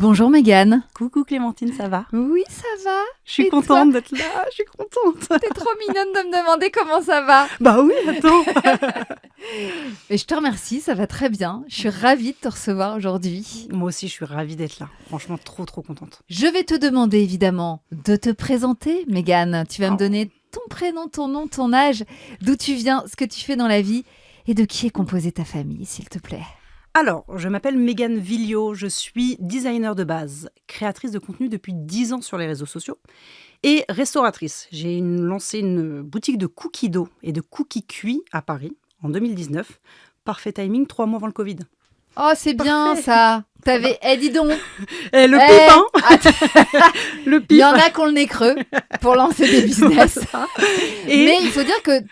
Bonjour Mégane. Coucou Clémentine, ça va? Oui, ça va. Je suis Et contente d'être là, je suis contente. T'es trop mignonne de me demander comment ça va. Bah oui, attends. Et je te remercie, ça va très bien. Je suis ravie de te recevoir aujourd'hui. Moi aussi, je suis ravie d'être là. Franchement, trop contente. Je vais te demander évidemment de te présenter, Mégane. Tu vas me Oh. donner ton prénom, ton nom, ton âge, d'où tu viens, ce que tu fais dans la vie et de qui est composée ta famille, s'il te plaît. Alors, je m'appelle Mégane Villot, je suis designer de base, créatrice de contenu depuis 10 ans sur les réseaux sociaux et restauratrice. J'ai lancé une boutique de cookies d'eau et de cookies cuits à Paris en 2019. Parfait timing, 3 mois avant le Covid. Oh, c'est bien Parfait. ça. T'avais... dis donc. Et le Eh, pif, hein. attends. Le Il pif. y en a qui ont le nez creux pour lancer des business. Voilà. Et Mais il faut dire que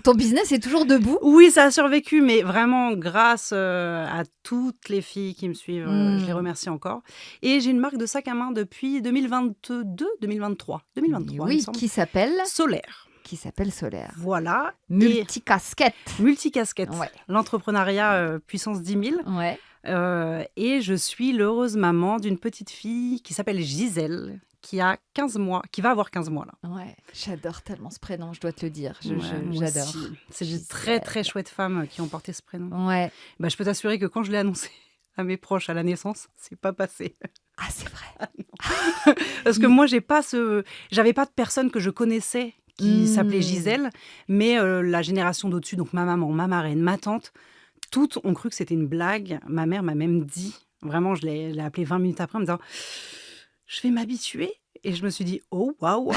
ton business est toujours debout. oui, ça a survécu, mais vraiment grâce à toutes les filles qui me suivent, je les remercie encore. Et j'ai une marque de sac à main depuis 2023, il me Oui, semble. qui s'appelle Solaire. Voilà. Et Multicasquette. multicasquette. Ouais. L'entrepreneuriat puissance 10 000. Ouais. Et je suis l'heureuse maman d'une petite fille qui s'appelle Gisèle, qui a 15 mois, qui va avoir 15 mois là. Ouais, j'adore tellement ce prénom, je dois te le dire. Ouais, moi J'adore. aussi. C'est de Gisèle. très chouettes femmes qui ont porté ce prénom. Ouais. Bah, je peux t'assurer que quand je l'ai annoncé à mes proches à la naissance, c'est pas passé. Ah, c'est vrai. Parce que moi, j'avais pas de personne que je connaissais qui s'appelait Gisèle, mais la génération d'au-dessus, donc ma maman, ma marraine, ma tante, toutes ont cru que c'était une blague. Ma mère m'a même dit, vraiment, je l'ai appelée 20 minutes après en me disant « Je vais m'habituer ». Et je me suis dit « Oh, waouh !»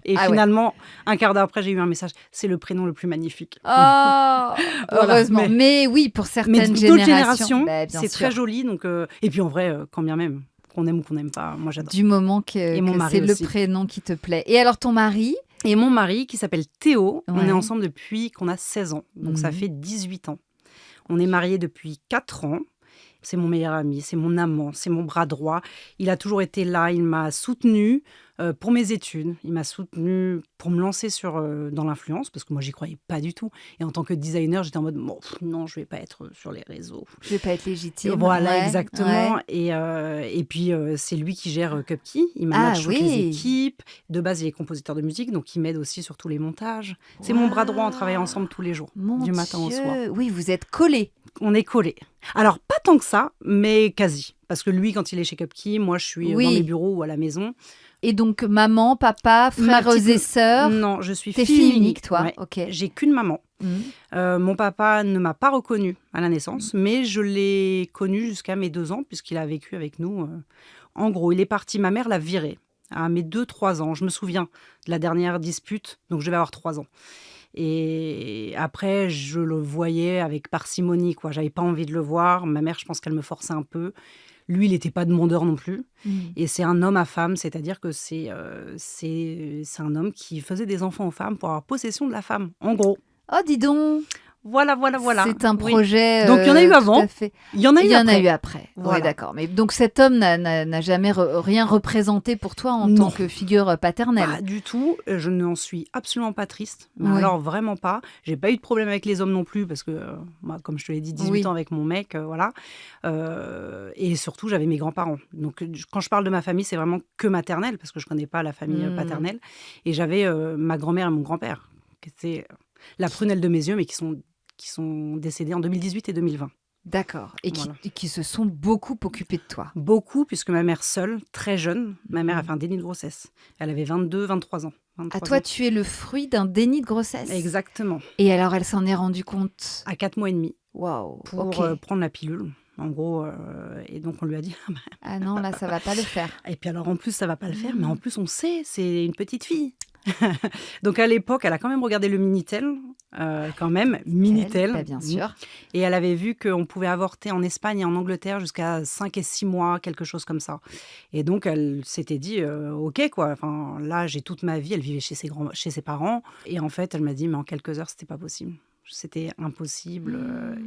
Et Ah ouais. finalement, un quart d'heure après, j'ai eu un message « C'est le prénom le plus magnifique ». Oh, heureusement. mais- Mais oui, pour certaines Mais d'autres générations, générations, bah, bien c'est sûr. très joli. Donc, et puis en vrai, quand bien même, qu'on aime ou qu'on n'aime pas, moi j'adore. Du moment que mon que mari c'est aussi. le prénom qui te plaît. Et alors ton mari? Et mon mari, qui s'appelle Théo, on Ouais. est ensemble depuis qu'on a 16 ans. Donc ça Mhm. fait 18 ans. On est mariés depuis 4 ans. C'est mon meilleur ami, c'est mon amant, c'est mon bras droit. Il a toujours été là, il m'a soutenue pour mes études. Il m'a soutenue pour me lancer dans l'influence, parce que moi, j'y croyais pas du tout. Et en tant que designer, j'étais en mode, bon, non, je vais pas être sur les réseaux. Je vais pas être légitime. Voilà, Ouais, exactement. ouais. Et puis, c'est lui qui gère Cupkey. Il Ah manage toutes les oui. équipes. De base, il est compositeur de musique, donc il m'aide aussi sur tous les montages. C'est mon bras droit, on travaille ensemble tous les jours, Mon du matin au Dieu. soir. Oui, vous êtes collés. On est collés. Alors, pas tant que ça, mais quasi. Parce que lui, quand il est chez Cupkey, moi, je suis Oui. dans mes bureaux ou à la maison. Et donc maman, papa, frères petite- et sœurs. Non, je suis T'es fille fille unique, unique, toi. ouais. Ok. J'ai qu'une maman. Mhm. Mon papa ne m'a pas reconnue à la naissance, mais je l'ai connu jusqu'à mes 2 ans, puisqu'il a vécu avec nous. En gros, il est parti, ma mère l'a viré à mes 2-3 ans. Je me souviens de la dernière dispute, donc je vais avoir 3 ans. Et après, je le voyais avec parcimonie, quoi. J'avais pas envie de le voir. Ma mère, je pense qu'elle me forçait un peu. Lui, il n'était pas demandeur non plus. Mhm. Et c'est un homme à femme, c'est-à-dire que c'est un homme qui faisait des enfants aux femmes pour avoir possession de la femme, en gros. Oh, dis donc. Voilà. C'est un Oui. projet. Donc, il y en a eu tout avant. à fait. Il y en a eu Il y en après. a eu après. Oui, Voilà. d'accord. Mais donc cet homme n'a jamais rien représenté pour toi en tant Non. que figure paternelle. Pas du tout. Je n'en suis absolument pas triste. Mais Oui. alors, vraiment pas. J'ai pas eu de problème avec les hommes non plus, parce que, moi, comme je te l'ai dit, 18 Oui. ans avec mon mec, voilà. Et surtout, j'avais mes grands-parents. Donc, quand je parle de ma famille, c'est vraiment que maternelle, parce que je connais pas la famille paternelle. Et j'avais ma grand-mère et mon grand-père, qui étaient la prunelle de mes yeux, mais qui sont décédés en 2018 et 2020. D'accord. Et Voilà. qui se sont beaucoup occupés de toi. Beaucoup, puisque ma mère seule, très jeune, ma mère a fait un déni de grossesse. Elle avait 23 ans. À 23 toi, ans. tu es le fruit d'un déni de grossesse. Exactement. Et alors, elle s'en est rendue compte. À 4 mois et demi, Waouh. pour Ok. prendre la pilule. En gros, et donc on lui a dit Ah non, là, ça va pas le faire. et puis alors en plus ça va pas le faire, mais en plus on sait, c'est une petite fille. Donc à l'époque, elle a quand même regardé le Minitel, quand même, Minitel. Bah, bien sûr. Et elle avait vu qu'on pouvait avorter en Espagne et en Angleterre jusqu'à 5 et 6 mois, quelque chose comme ça. Et donc elle s'était dit, ok quoi, enfin, là j'ai toute ma vie, elle vivait chez ses parents. Et en fait, elle m'a dit, mais en quelques heures, c'était pas possible. C'était impossible.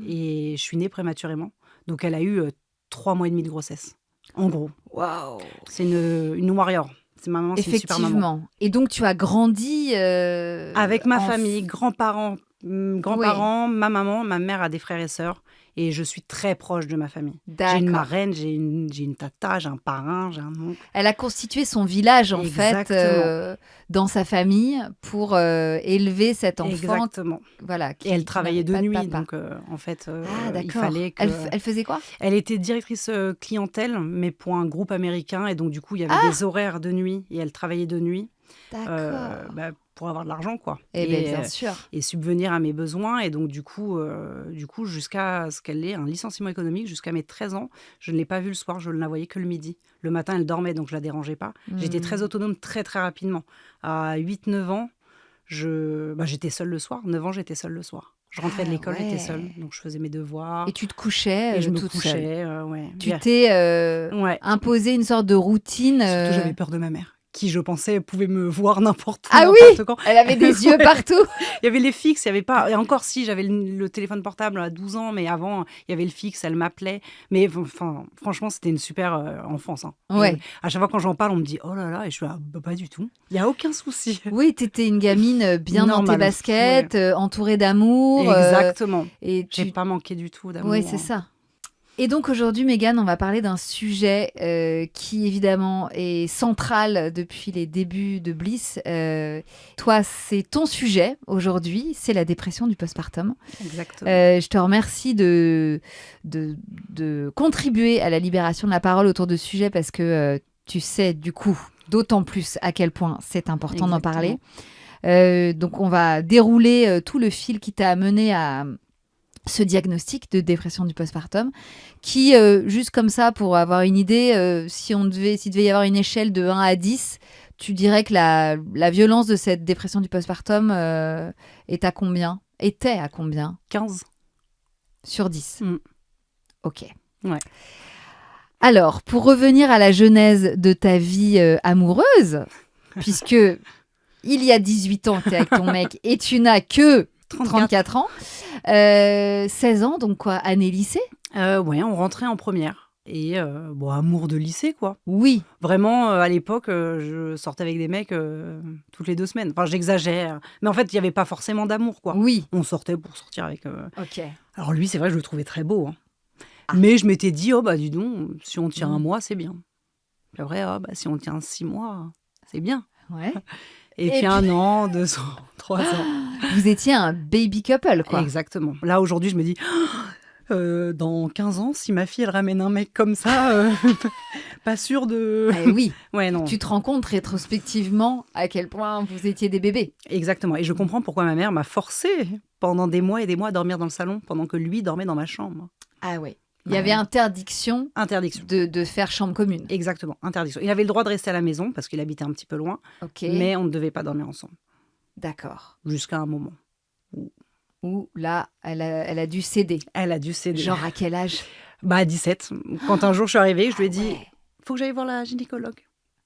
Et je suis née prématurément. Donc elle a eu 3 mois et demi de grossesse, en gros. Waouh. C'est une warrior. C'est ma maman, c'est une super maman. Effectivement. Et donc, tu as grandi Avec ma famille, grands-parents, ma maman, ma mère a des frères et sœurs. Et je suis très proche de ma famille. J'ai D'accord. une marraine, j'ai une tata, j'ai un parrain, j'ai un oncle. Elle a constitué son village, en fait, Exactement. dans sa famille pour élever cet enfant. Exactement. Voilà, Et elle qui travaillait de n'avait pas nuit, papa. donc en fait, Ah, il d'accord. fallait que... Elle faisait quoi? Elle était directrice clientèle, mais pour un groupe américain. Et donc, du coup, il y avait Ah, des horaires de nuit et elle travaillait de nuit d'accord. pour avoir de l'argent, quoi. Eh bien, bien sûr. Et subvenir à mes besoins. Et donc, du coup jusqu'à ce qu'elle ait un licenciement économique, jusqu'à mes 13 ans, je ne l'ai pas vue le soir, je ne la voyais que le midi. Le matin, elle dormait, donc je la dérangeais pas. J'étais très autonome très, très rapidement. À 8-9 ans, j'étais seule le soir. 9 ans, j'étais seule le soir. Je rentrais de Ah l'école, j'étais seule. ouais. Donc, je faisais mes devoirs Et tu te couchais et je me toute seule. couchais. Ouais. Tu t'es Ouais. imposé une sorte de routine. Surtout, j'avais peur de ma mère, qui, je pensais, pouvait me voir n'importe où, Ah oui, n'importe quand. elle avait des yeux Ouais. partout. Il y avait les fixes, il y avait pas. Et encore si, j'avais le téléphone portable à 12 ans, mais avant, il y avait le fixe, elle m'appelait. Mais enfin, franchement, c'était une super enfance. Hein. Ouais. À chaque fois, quand j'en parle, on me dit oh là là, et je suis là, pas du tout. Il y a aucun souci. Oui, t'étais une gamine bien dans tes Normal, baskets, entourée d'amour. Exactement. Et J'ai tu... pas manqué du tout d'amour. Oui, c'est ça. Et donc aujourd'hui, Mégane, on va parler d'un sujet qui évidemment est central depuis les débuts de Bliss. Toi, c'est ton sujet aujourd'hui, c'est la dépression du postpartum. Exactement. Je te remercie de contribuer à la libération de la parole autour de ce sujet parce que tu sais du coup d'autant plus à quel point c'est important d'en parler. Donc on va dérouler tout le fil qui t'a amené à ce diagnostic de dépression du postpartum qui, juste comme ça, pour avoir une idée, s'il devait y avoir une échelle de 1 à 10, tu dirais que la violence de cette dépression du postpartum était à combien 15. Sur 10. Ok. Ouais. Alors, pour revenir à la genèse de ta vie amoureuse, puisque il y a 18 ans, tu es avec ton mec et tu n'as que 34 ans. 16 ans, donc quoi, année lycée? Ouais, on rentrait en première. Et amour de lycée, quoi. Oui. Vraiment, à l'époque, je sortais avec des mecs toutes les 2 semaines. Enfin, j'exagère. Mais en fait, il n'y avait pas forcément d'amour, quoi. Oui. On sortait pour sortir avec... Ok. Alors lui, c'est vrai, je le trouvais très beau. Hein. Ah. Mais je m'étais dit, oh bah dis donc, si on tient 1 mois, c'est bien. Puis après, si on tient 6 mois, c'est bien. Ouais. Et puis 1 an, 2 ans, 3 ans. Vous étiez un baby couple, quoi. Exactement. Là, aujourd'hui, je me dis, dans 15 ans, si ma fille, elle ramène un mec comme ça, pas sûre de... Oui. Ouais, non. Tu te rends compte rétrospectivement à quel point vous étiez des bébés. Exactement. Et je comprends pourquoi ma mère m'a forcée pendant des mois et des mois à dormir dans le salon, pendant que lui dormait dans ma chambre. Ah ouais. Il y avait interdiction de faire chambre commune. Exactement, interdiction. Il avait le droit de rester à la maison parce qu'il habitait un petit peu loin, mais on ne devait pas dormir ensemble. D'accord. Jusqu'à un moment. Où là, elle a dû céder. Elle a dû céder. Genre à quel âge? À 17. Quand un jour je suis arrivée, je lui ai dit, faut que j'aille voir la gynécologue.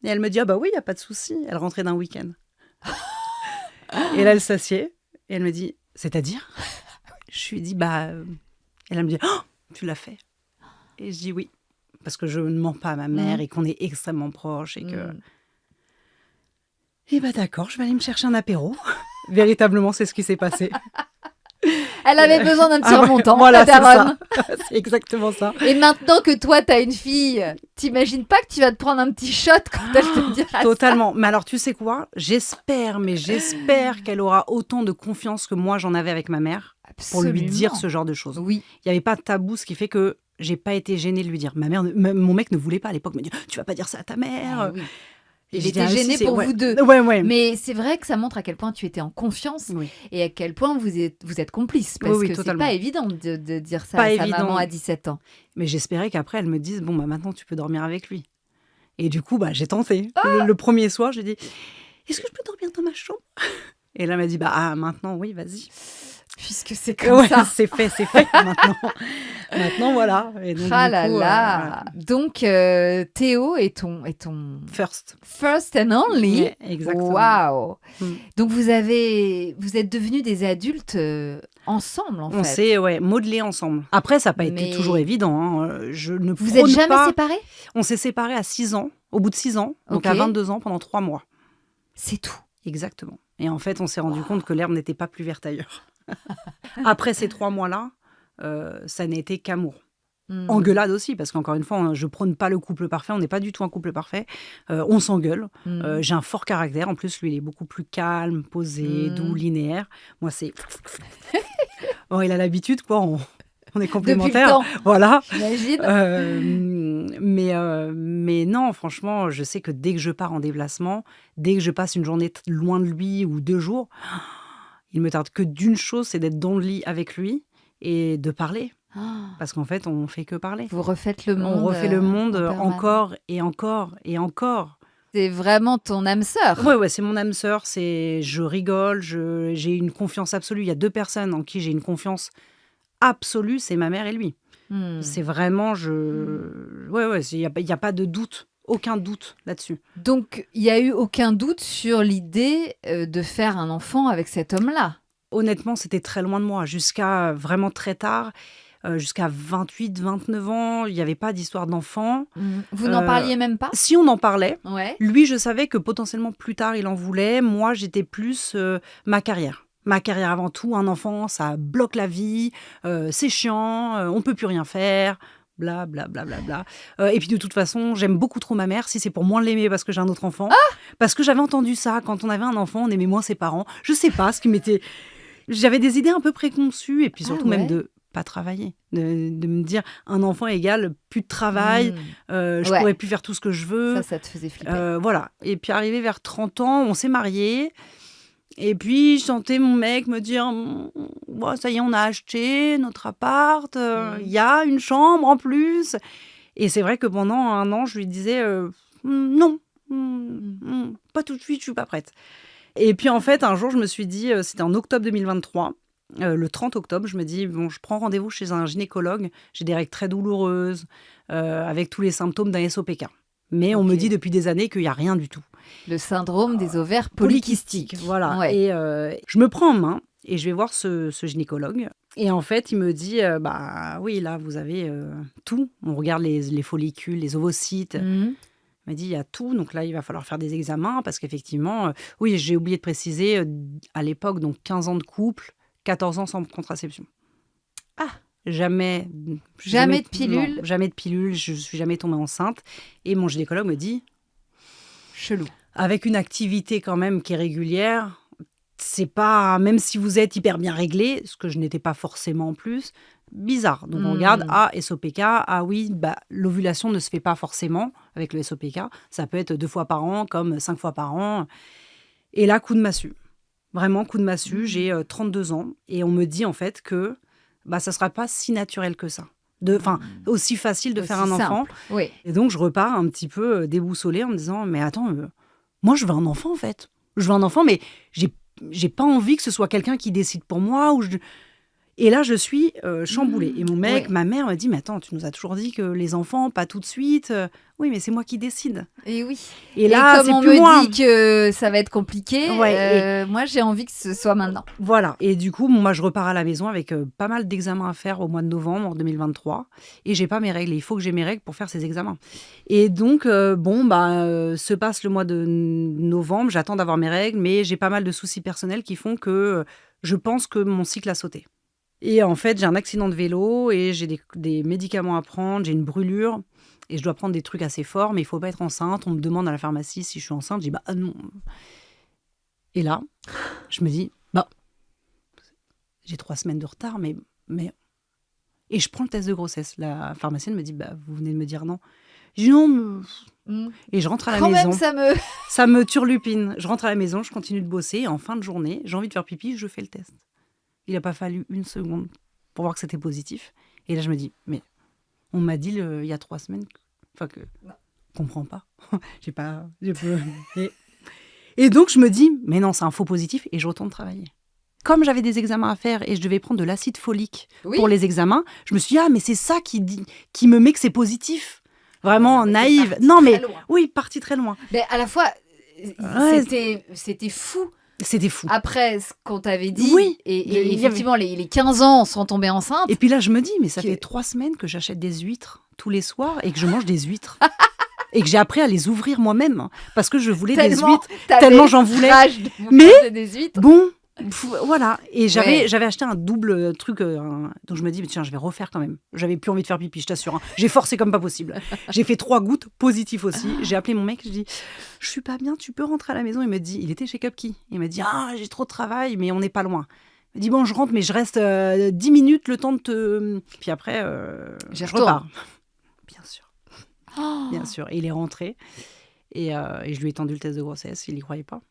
Et elle me dit, oui, il n'y a pas de souci. Elle rentrait d'un week-end. Et là, elle s'assied et elle me dit, c'est-à-dire? Je lui ai dit, Et elle me dit, tu l'as fait? Et je dis oui, parce que je ne mens pas à ma mère et qu'on est extrêmement proches et que... Et d'accord, je vais aller me chercher un apéro. Véritablement, c'est ce qui s'est passé. Elle avait besoin d'un petit remontant, voilà, la daronne. C'est exactement ça. Et maintenant que toi, t'as une fille, t'imagines pas que tu vas te prendre un petit shot quand elle te dira Totalement. Mais alors, tu sais quoi? J'espère qu'elle aura autant de confiance que moi, j'en avais avec ma mère. Absolument. Pour lui dire ce genre de choses. Oui. Il n'y avait pas de tabou, ce qui fait que j'ai pas été gênée de lui dire. Mon mec ne voulait pas à l'époque me dire, tu vas pas dire ça à ta mère. Oui. Il était gêné pour vous deux. Ouais. Mais c'est vrai que ça montre à quel point tu étais en confiance et à quel point vous êtes complices. Parce que c'est pas évident de dire ça à sa maman à 17 ans. Mais j'espérais qu'après, elle me dise, maintenant, tu peux dormir avec lui. Et du coup, j'ai tenté. Le premier soir, j'ai dit, est-ce que je peux dormir dans ma chambre? Et là, elle m'a dit, maintenant, oui, vas-y. Puisque c'est comme ça. C'est fait maintenant. Maintenant, voilà. Et donc, là. Donc, Théo est ton first and only. Yeah, exactement. Waouh. Donc, vous êtes devenus des adultes ensemble, en fait. On s'est modelés ensemble. Après, ça n'a pas été toujours évident. Hein. Vous n'êtes jamais séparés? On s'est séparés à 6 ans, au bout de 6 ans, donc à 22 ans, pendant 3 mois. C'est tout. Exactement. Et en fait, on s'est rendu compte que l'herbe n'était pas plus verte ailleurs. Après ces 3 mois-là, ça n'a été qu'amour. Hmm. Engueulade aussi, parce qu'encore une fois, je prône pas le couple parfait, on n'est pas du tout un couple parfait. On s'engueule. J'ai un fort caractère. En plus, lui, il est beaucoup plus calme, posé, doux, linéaire. Moi, c'est... Bon, il a l'habitude, quoi. On est complémentaires. Depuis le temps, Voilà. j'imagine. Mais non, franchement, je sais que dès que je pars en déplacement, dès que je passe une journée loin de lui ou 2 jours, il me tarde que d'une chose, c'est d'être dans le lit avec lui et de parler. Ah, Parce qu'en fait, on fait que parler. vous refaites le monde. On refait le monde en permanence. encore et encore et encore. C'est vraiment ton âme sœur. Ouais, c'est mon âme sœur. Je rigole, j'ai une confiance absolue. Il y a 2 personnes en qui j'ai une confiance absolue, c'est ma mère et lui. C'est vraiment, il y a pas de doute, aucun doute là-dessus. Donc, il n'y a eu aucun doute sur l'idée de faire un enfant avec cet homme-là. Honnêtement, c'était très loin de moi, jusqu'à vraiment très tard. Jusqu'à 28, 29 ans, il n'y avait pas d'histoire d'enfant. Vous n'en parliez même pas? Si on en parlait, Ouais. lui, je savais que potentiellement plus tard, il en voulait. Moi, j'étais plus ma carrière. Ma carrière avant tout. Un enfant, ça bloque la vie, c'est chiant, on ne peut plus rien faire. Bla bla bla bla bla. Et puis de toute façon, j'aime beaucoup trop ma mère. Si c'est pour moins l'aimer parce que j'ai un autre enfant, parce que j'avais entendu ça quand on avait un enfant, on aimait moins ses parents. Je sais pas ce qui m'était. J'avais des idées un peu préconçues et puis surtout même de pas travailler, de me dire un enfant égale plus de travail, je pourrais plus faire tout ce que je veux. Ça te faisait flipper. Voilà. Et puis arrivé vers 30 ans, on s'est mariés. Et puis, je sentais mon mec me dire ça y est, on a acheté notre appart, il y a une chambre en plus. Et c'est vrai que pendant 1 an, je lui disais non, pas tout de suite, je suis pas prête. Et puis en fait, un jour, je me suis dit, c'était en octobre 2023, le 30 octobre, je me dis, je prends rendez-vous chez un gynécologue, j'ai des règles très douloureuses, avec tous les symptômes d'un SOPK. Mais on me dit depuis des années qu'il n'y a rien du tout. Le syndrome des ovaires polykystiques. Voilà. Ouais. Et je me prends en main et je vais voir ce gynécologue. Et en fait, il me dit, oui, là, vous avez tout. On regarde les follicules, les ovocytes. Il m'a dit, il y a tout. Donc là, il va falloir faire des examens parce qu'effectivement, oui, j'ai oublié de préciser, à l'époque, donc 15 ans de couple, 14 ans sans contraception. Ah, Jamais de pilule. Non, jamais de pilule, je suis jamais tombée enceinte. Et mon gynécologue me dit, chelou. avec une activité quand même qui est régulière, c'est pas, même si vous êtes hyper bien réglé, ce que je n'étais pas forcément en plus, bizarre. Donc on regarde, SOPK, oui, l'ovulation ne se fait pas forcément avec le SOPK, ça peut être 2 fois par an comme 5 fois par an. Et là, coup de massue. Vraiment coup de massue, j'ai 32 ans et on me dit en fait que ça sera pas si naturel que ça. Aussi facile de aussi faire un enfant. Simple. Oui. Et donc, je repars un petit peu déboussolée en me disant, mais attends, moi, je veux un enfant, en fait. Je veux un enfant, mais j'ai pas envie que ce soit quelqu'un qui décide pour moi. Et là, je suis chamboulée. Et mon mec, ma mère me dit, mais attends, tu nous as toujours dit que les enfants, pas tout de suite. Oui, mais c'est moi qui décide. Et oui. Et là, comme c'est on plus me moi. dit que ça va être compliqué, Ouais, moi, j'ai envie que ce soit maintenant. Voilà. Et du coup, moi, je repars à la maison avec pas mal d'examens à faire au mois de novembre 2023. Et j'ai pas mes règles. Il faut que j'ai mes règles pour faire ces examens. Et donc, se passe le mois de novembre. J'attends d'avoir mes règles, mais j'ai pas mal de soucis personnels qui font que je pense que mon cycle a sauté. Et en fait, j'ai un accident de vélo et j'ai des médicaments à prendre. J'ai une brûlure et je dois prendre des trucs assez forts, mais il faut pas être enceinte. On me demande à la pharmacie si je suis enceinte. Je dis non. Et là, je me dis j'ai 3 semaines de retard, mais... Et je prends le test de grossesse. La pharmacienne me dit vous venez de me dire non. Je dis non. Et je rentre à la maison. Quand même, ça me turlupine. Je rentre à la maison, je continue de bosser. Et en fin de journée, j'ai envie de faire pipi, je fais le test. Il n'a pas fallu 1 seconde pour voir que c'était positif. Et là, je me dis, mais on m'a dit il y a 3 semaines que je comprends pas. Et donc, je me dis, mais non, c'est un faux positif. Et je retourne travailler. Comme j'avais des examens à faire et je devais prendre de l'acide folique pour les examens, je me suis dit, mais c'est ça qui me met que c'est positif. Vraiment naïve. Non, mais oui, parti très loin. Mais à la fois, c'était fou. C'était fou. Après ce qu'on t'avait dit, oui, et effectivement, les 15 ans sans tomber enceinte. Et puis là, je me dis, mais ça fait 3 semaines que j'achète des huîtres tous les soirs et que je mange des huîtres. Et que j'ai appris à les ouvrir moi-même parce que je voulais des huîtres. Tellement j'en voulais. Mais des huîtres. Bon, Voilà. Et j'avais Ouais. j'avais acheté un double truc, donc je me dis: «Mais tiens, je vais refaire quand même». J'avais plus envie de faire pipi, je t'assure, hein. J'ai forcé comme pas possible. J'ai fait 3 gouttes, positif aussi. J'ai appelé mon mec, je dis: «Je suis pas bien, tu peux rentrer à la maison?» Il était chez Cupkey. Il m'a dit: «Ah, j'ai trop de travail, mais on n'est pas loin». Il m'a dit: «Bon, je rentre, mais je reste, 10 minutes, le temps de te puis après, J'y je retourne. repars». Bien sûr, Oh bien sûr. Et il est rentré et je lui ai tendu le test de grossesse, il y croyait pas.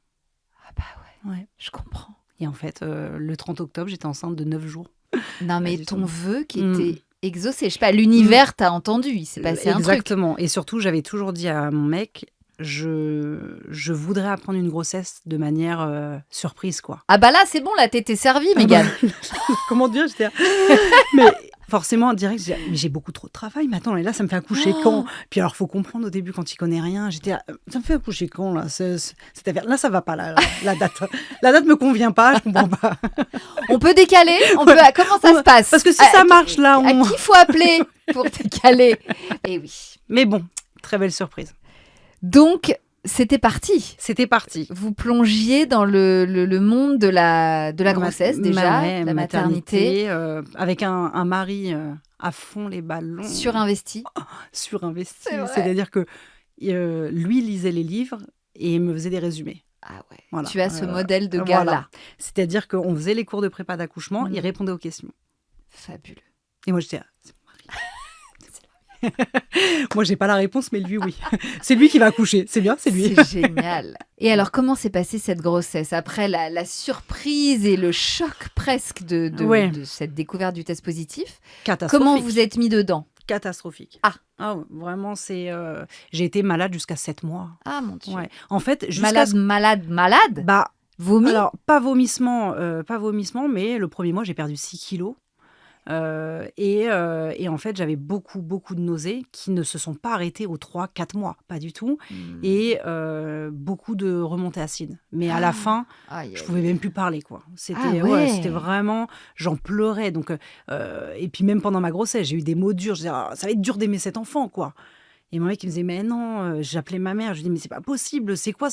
ah bah ouais, Ouais. je comprends. Et en fait, le 30 octobre, j'étais enceinte de 9 jours. Non, Pas mais du ton tout. vœu qui Mmh. était exaucé, je sais pas, l'univers t'a entendu, il s'est passé un truc. Exactement. Et surtout, j'avais toujours dit à mon mec, je voudrais apprendre une grossesse de manière surprise, quoi. Ah bah là, c'est bon, là, t'étais servie, Ah bah, Mégane. comment dire, j'étais mais forcément, direct, je disais: «Mais j'ai beaucoup trop de travail, mais attends, et là, ça me fait accoucher quand?» Puis alors, faut comprendre au début, quand tu connais rien, j'étais là: «Ça me fait accoucher quand, là, cette affaire? Là, ça va pas, là, la date. La date me convient pas, je comprends pas». On peut décaler, comment ça se passe? Parce que si ça marche, là, À qui faut appeler pour décaler? Eh oui. Mais bon, très belle surprise. Donc, c'était parti. C'était parti. Vous plongiez dans le monde de la grossesse déjà, Ouais, la maternité, avec un mari à fond les ballons, surinvesti. surinvesti. C'est vrai. C'est-à-dire que lui lisait les livres et me faisait des résumés. Ah ouais. Voilà. Tu as ce modèle de voilà. gars-là. C'est-à-dire qu'on faisait les cours de prépa d'accouchement, il répondait aux questions. Fabuleux. Et moi, j'étais là, c'est mon mari. Moi, j'ai pas la réponse, mais lui, oui. C'est lui qui va accoucher. C'est bien, c'est lui. C'est génial. Et alors, comment s'est passée cette grossesse après la surprise et le choc presque de Ouais. de cette découverte du test positif? Catastrophique. Comment vous êtes mis dedans? Catastrophique. Ah. Vraiment, c'est. J'ai été malade jusqu'à 7 mois. Ah mon Dieu. Ouais. En fait, jusqu'à Malade? Bah, Vomi? alors, pas vomissement, mais le premier mois, j'ai perdu 6 kilos. Et en fait, j'avais beaucoup de nausées qui ne se sont pas arrêtées aux 3-4 mois, pas du tout. Et beaucoup de remontées acides. Mais à la fin, Aïe, je aïe. pouvais même plus parler, quoi. C'était Ah ouais. c'était vraiment, j'en pleurais. Donc, et puis même pendant ma grossesse, j'ai eu des mots durs. Je disais: «Ah, ça va être dur d'aimer cet enfant, quoi». Et mon mec, il me disait: «Mais non», j'appelais ma mère, je lui dis: «Mais c'est pas possible, c'est quoi?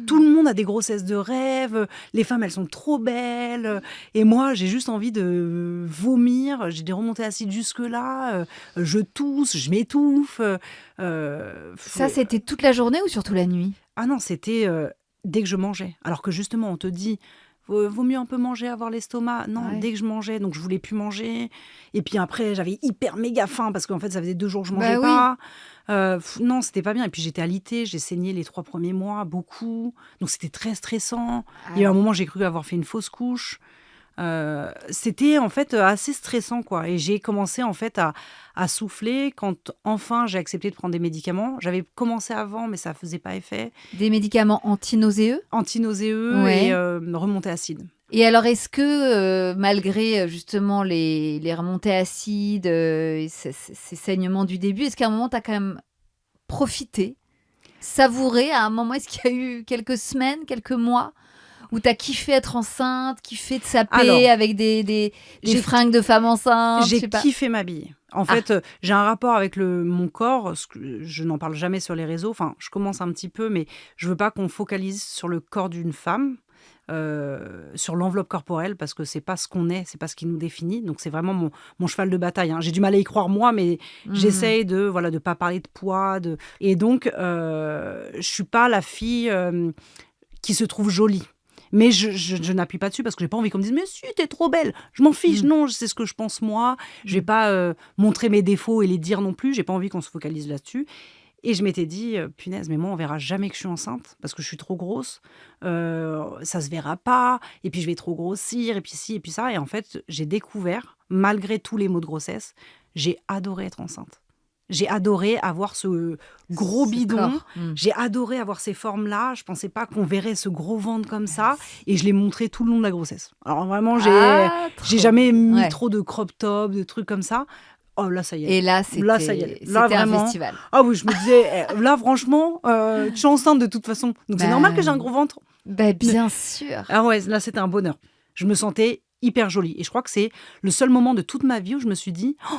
Tout le monde a des grossesses de rêve, les femmes, elles sont trop belles, et moi, j'ai juste envie de vomir, j'ai des remontées acides jusque-là, je tousse, je m'étouffe». Ça, c'était toute la journée ou surtout la nuit? Ah non, c'était dès que je mangeais. Alors que justement, on te dit: vaut mieux un peu manger, avoir l'estomac. Non, Ouais. dès que je mangeais, donc je voulais plus manger. Et puis après, j'avais hyper méga faim parce qu'en fait, ça faisait 2 jours que je mangeais Bah oui. pas. Non, c'était pas bien. Et puis j'étais alitée, j'ai saigné les 3 premiers mois, beaucoup. Donc c'était très stressant. Il y a eu un moment, j'ai cru avoir fait une fausse couche. C'était en fait assez stressant, quoi. Et j'ai commencé en fait à souffler quand enfin j'ai accepté de prendre des médicaments. J'avais commencé avant, mais ça faisait pas effet. Des médicaments antinauséeux? Antinauséeux Ouais. et remontée acide. Et alors, est-ce que malgré justement les remontées acides, et ces saignements du début, est-ce qu'à un moment, tu as quand même profité, savouré à un moment? Est-ce qu'il y a eu quelques semaines, quelques mois où tu as kiffé être enceinte, kiffé te saper Alors, avec des j'ai- fringues de femme enceinte? je J'ai sais pas. kiffé m'habiller. En fait, j'ai un rapport avec mon corps. Je n'en parle jamais sur les réseaux. Enfin, je commence un petit peu, mais je veux pas qu'on focalise sur le corps d'une femme, sur l'enveloppe corporelle, parce que c'est pas ce qu'on est, c'est pas ce qui nous définit. Donc c'est vraiment mon cheval de bataille, hein. J'ai du mal à y croire moi, mais j'essaye de pas parler de poids. Et donc, je suis pas la fille qui se trouve jolie. Mais je n'appuie pas dessus parce que j'ai pas envie qu'on me dise: mais si, t'es trop belle. Je m'en fiche, non, c'est ce que je pense moi. Je vais pas montrer mes défauts et les dire non plus. J'ai pas envie qu'on se focalise là-dessus. Et je m'étais dit: punaise, mais moi, on verra jamais que je suis enceinte parce que je suis trop grosse. Ça se verra pas. Et puis, je vais trop grossir. Et puis, ci, et puis ça. Et en fait, j'ai découvert, malgré tous les maux de grossesse, j'ai adoré être enceinte. J'ai adoré avoir ce gros Ce bidon. corps. J'ai adoré avoir ces formes-là. Je pensais pas qu'on verrait ce gros ventre comme ça. Et je l'ai montré tout le long de la grossesse. Alors vraiment, j'ai jamais mis trop de crop top, de trucs comme ça. Oh là, ça y est. Et là, ça y est. c'était Là, un vraiment. festival. Ah oui, je me disais, là, franchement, je suis enceinte de toute façon. Donc c'est normal que j'ai un gros ventre. Bah, bien sûr. Ah ouais, là, c'était un bonheur. Je me sentais hyper jolie. Et je crois que c'est le seul moment de toute ma vie où je me suis dit: oh,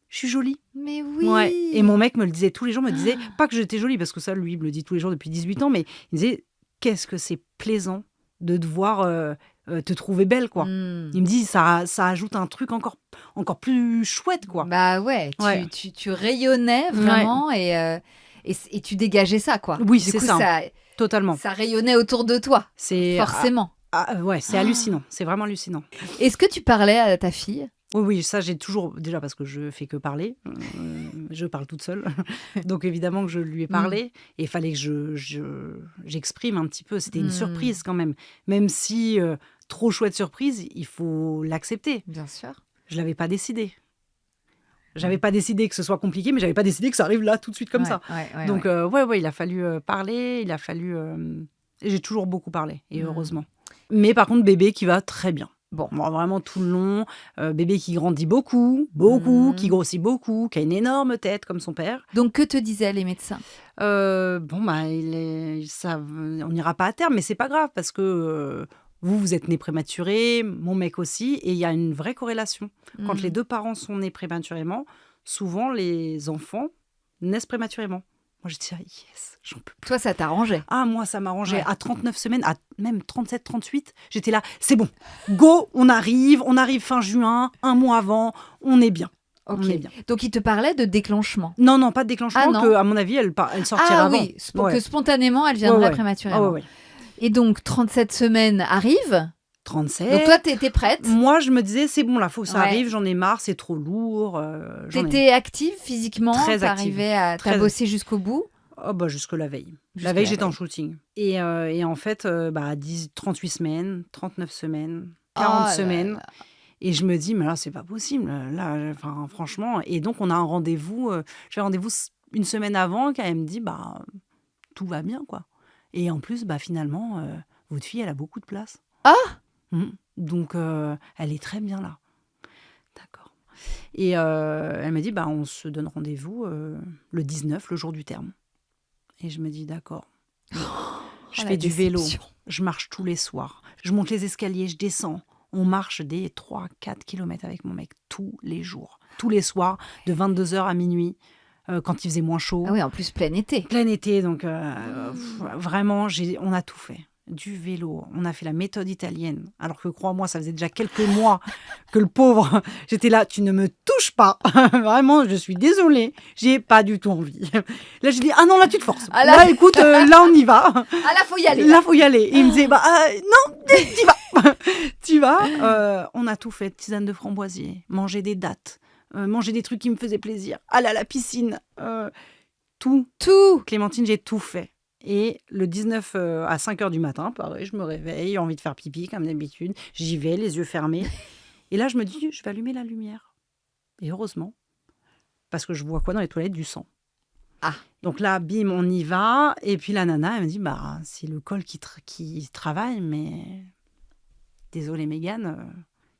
je suis jolie. Mais oui. Ouais. Et mon mec me le disait tous les jours, me disait, pas que j'étais jolie, parce que ça, lui, il me le dit tous les jours depuis 18 ans, mais il disait: qu'est-ce que c'est plaisant de te voir te trouver belle, quoi. Hmm. Il me dit, ça ajoute un truc encore plus chouette, quoi. Bah ouais, Ouais. tu rayonnais vraiment et tu dégageais ça, quoi. Oui, Du c'est coup, ça, totalement. ça rayonnait autour de toi, C'est forcément. ouais, c'est hallucinant. C'est vraiment hallucinant. Est-ce que tu parlais à ta fille? Oui, ça, j'ai toujours... Déjà parce que je fais que parler. Je parle toute seule. Donc, évidemment que je lui ai parlé. Et il fallait que j'exprime un petit peu. C'était une surprise quand même. Même si, trop chouette surprise, il faut l'accepter. Bien sûr. Je ne l'avais pas décidé. J'avais pas décidé que ce soit compliqué, mais j'avais pas décidé que ça arrive là, tout de suite, comme ça. Donc, ouais, il a fallu parler. Il a fallu... J'ai toujours beaucoup parlé, et heureusement. Mais par contre, bébé qui va très bien. Bon, vraiment tout le long. Bébé qui grandit beaucoup, qui grossit beaucoup, qui a une énorme tête comme son père. Donc, que te disaient les médecins? On n'ira pas à terme, mais c'est pas grave parce que vous êtes né prématuré, mon mec aussi, et il y a une vraie corrélation. Quand les deux parents sont nés prématurément, souvent les enfants naissent prématurément. Moi, je dis, yes, j'en peux plus. Toi, ça t'arrangeait? Ah, moi, ça m'arrangeait. Ouais. À 39 semaines, à même 37, 38, j'étais là, c'est bon, go, on arrive fin juin, un mois avant, on est bien. Ok. On est bien. Donc, il te parlait de déclenchement? Non, pas de déclenchement, que, à mon avis, elle sortira avant. Ah oui, que spontanément, elle viendrait prématurément. Ouais. Et donc, 37 semaines arrivent? 37. Donc toi, t'étais prête? Moi, je me disais, c'est bon, là, faut que ça arrive, j'en ai marre, c'est trop lourd. T'étais active physiquement? Très active. T'as bossé jusqu'au bout? Oh, bah, jusque la veille. La veille, j'étais en shooting. Et en fait, 38 semaines, 39 semaines, 40 semaines. Là. Et je me dis, mais là, c'est pas possible. Là, franchement. Et donc, on a un rendez-vous. J'ai rendez-vous une semaine avant, quand elle me dit, tout va bien, quoi. Et en plus, finalement, votre fille, elle a beaucoup de place. Ah! Donc, elle est très bien là. D'accord. Et elle m'a dit, on se donne rendez-vous le 19, le jour du terme. Et je me dis, d'accord. Je fais du vélo, je marche tous les soirs. Je monte les escaliers, je descends. On marche des 3-4 kilomètres avec mon mec tous les jours. Tous les soirs, de 22h à minuit, quand il faisait moins chaud. Ah oui, en plus, plein été. Plein été, donc vraiment, on a tout fait. Du vélo, on a fait la méthode italienne. Alors que crois-moi, ça faisait déjà quelques mois que le pauvre, j'étais là, tu ne me touches pas. Vraiment, je suis désolée, j'ai pas du tout envie. Là, j'ai dit, ah non, là, tu te forces. Là, écoute, là, on y va. Ah là, faut y aller. Là, faut y aller. Et il me disait, non, t'y vas. Tu vas. On a tout fait, tisane de framboisier, manger des dattes, manger des trucs qui me faisaient plaisir, aller à la piscine, tout. Clémentine, j'ai tout fait. Et le 19 à 5h du matin, pareil, je me réveille, envie de faire pipi comme d'habitude. J'y vais, les yeux fermés. Et là, je me dis, je vais allumer la lumière. Et heureusement, parce que je vois quoi dans les toilettes? Du sang. Ah. Donc là, bim, on y va. Et puis la nana, elle me dit, c'est le col qui travaille, mais désolée Mégane,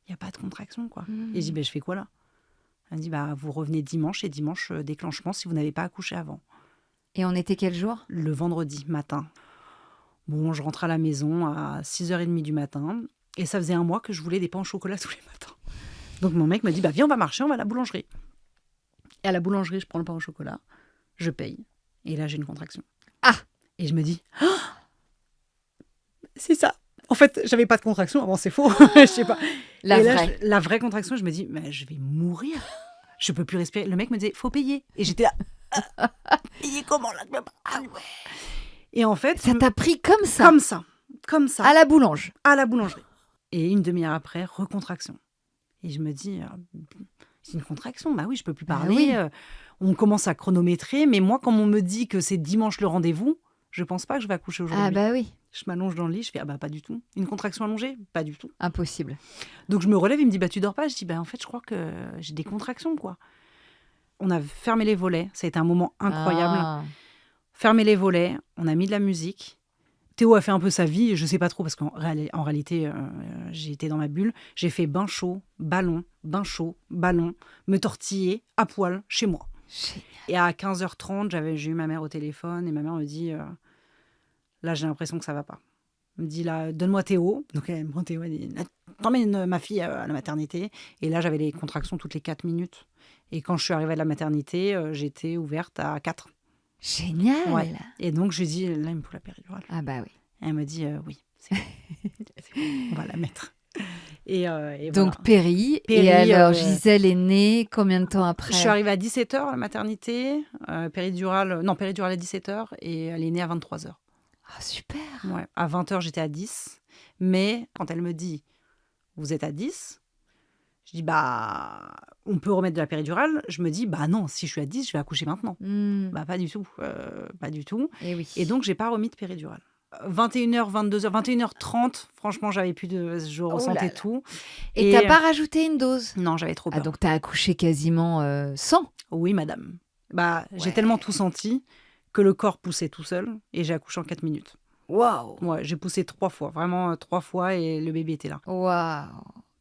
il n'y a pas de contraction, quoi. Et je dis, je fais quoi là? Elle me dit, vous revenez dimanche, et dimanche, déclenchement, si vous n'avez pas accouché avant. Et on était quel jour? Le vendredi matin. Bon, je rentre à la maison à 6h30 du matin. Et ça faisait un mois que je voulais des pains au chocolat tous les matins. Donc mon mec m'a dit, viens, on va marcher, on va à la boulangerie. Et à la boulangerie, je prends le pain au chocolat, je paye. Et là, j'ai une contraction. Ah! Et je me dis, c'est ça. En fait, j'avais pas de contraction avant, c'est faux. Je sais pas. La vraie contraction, je me dis, je vais mourir. Je peux plus respirer. Le mec me disait, faut payer. Et j'étais là. Payer comment là? Ah ouais. Et en fait, ça t'a pris comme ça. Comme ça. À la boulangerie. Et une demi-heure après, recontraction. Et je me dis, c'est une contraction. Oui, je peux plus parler. Oui. On commence à chronométrer, mais moi, quand on me dit que c'est dimanche le rendez-vous, je pense pas que je vais accoucher aujourd'hui. Ah oui. Je m'allonge dans le lit, je fais pas du tout. Une contraction allongée? Pas du tout. Impossible. Donc je me relève, il me dit, tu dors pas? Je dis, en fait, je crois que j'ai des contractions, quoi. On a fermé les volets, ça a été un moment incroyable. Fermé les volets, on a mis de la musique. Théo a fait un peu sa vie, je sais pas trop, parce qu'en réalité, j'ai été dans ma bulle. J'ai fait bain chaud, ballon, me tortiller à poil chez moi. Génial. Et à 15h30, j'ai eu ma mère au téléphone et ma mère me dit, là j'ai l'impression que ça va pas. Elle me dit, là, donne-moi Théo. Donc elle me prend Théo, elle dit, t'emmènes ma fille à la maternité. Et là, j'avais les contractions toutes les 4 minutes. Et quand je suis arrivée à la maternité, j'étais ouverte à 4. Génial. Ouais. Et donc, j'ai dit, là, il me faut la péridurale. Ah oui. Et elle me dit oui, c'est bon. C'est bon, on va la mettre. Et Donc, voilà. Péri. Péri, Et alors, Gisèle est née combien de temps après? Je suis arrivée à 17h à la maternité, péridurale à 17h et elle est née à 23h. Ah, super. Ouais, à 20h, j'étais à 10. Mais quand elle me dit, vous êtes à 10, je dis, bah, on peut remettre de la péridurale. Je me dis, bah non, si je suis à 10, je vais accoucher maintenant. Bah, pas du tout. Pas du tout. Et oui. Et donc, j'ai pas remis de péridurale. 21h, 22h, 21h30, franchement, j'avais plus de. Je ressentais tout. Et t'as pas rajouté une dose? Non, j'avais trop peur. Ah, donc t'as accouché quasiment sans? Oui, madame. Bah, Ouais. j'ai tellement tout senti que le corps poussait tout seul et j'ai accouché en 4 minutes. Waouh! Ouais, j'ai poussé 3 fois, vraiment 3 fois et le bébé était là. Waouh!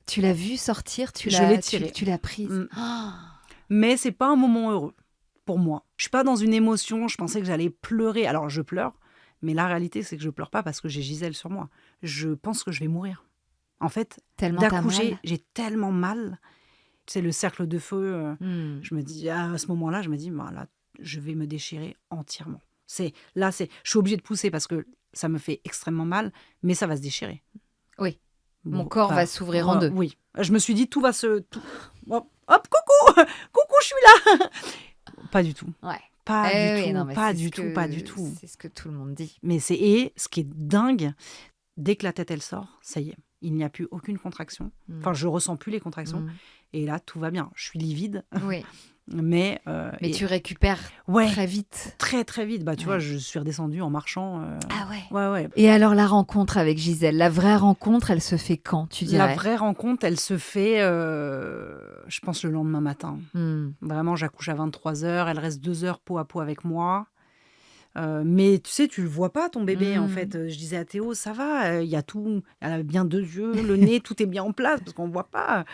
Tu l'as vu sortir? Je l'ai tiré. Tu l'as prise? Mais c'est pas un moment heureux pour moi. Je suis pas dans une émotion, je pensais que j'allais pleurer. Alors je pleure, mais la réalité c'est que je pleure pas parce que j'ai Gisèle sur moi. Je pense que je vais mourir. En fait, Tellement t'as d'accoucher, mal. j'ai tellement mal. C'est le cercle de feu. Je me dis, à ce moment-là, je me dis, bah, là, je vais me déchirer entièrement. Je suis obligée de pousser parce que ça me fait extrêmement mal, mais ça va se déchirer. Oui. Bon, Mon corps va s'ouvrir en deux. Oui. Je me suis dit, tout va se... Hop, coucou coucou, je suis là. Pas du tout. Ouais. Pas du tout, non, mais pas c'est du ce tout, que- pas du tout. C'est ce que tout le monde dit. Et ce qui est dingue, dès que la tête, elle sort, ça y est, il n'y a plus aucune contraction. Enfin, je ressens plus les contractions. Et là, tout va bien. Je suis livide. Oui. Mais tu récupères très vite. Très, très vite. Bah, tu vois, je suis redescendue en marchant. Ah ouais. Ouais. Et alors, la rencontre avec Gisèle, la vraie rencontre, elle se fait quand, tu dirais? La vraie rencontre, elle se fait, je pense, le lendemain matin. Vraiment, j'accouche à 23h. Elle reste 2 heures peau à peau avec moi. Mais tu sais, tu le vois pas, ton bébé, en fait. Je disais à Théo, ça va, il y a tout. Elle a bien 2 yeux, le nez, tout est bien en place, parce qu'on ne voit pas.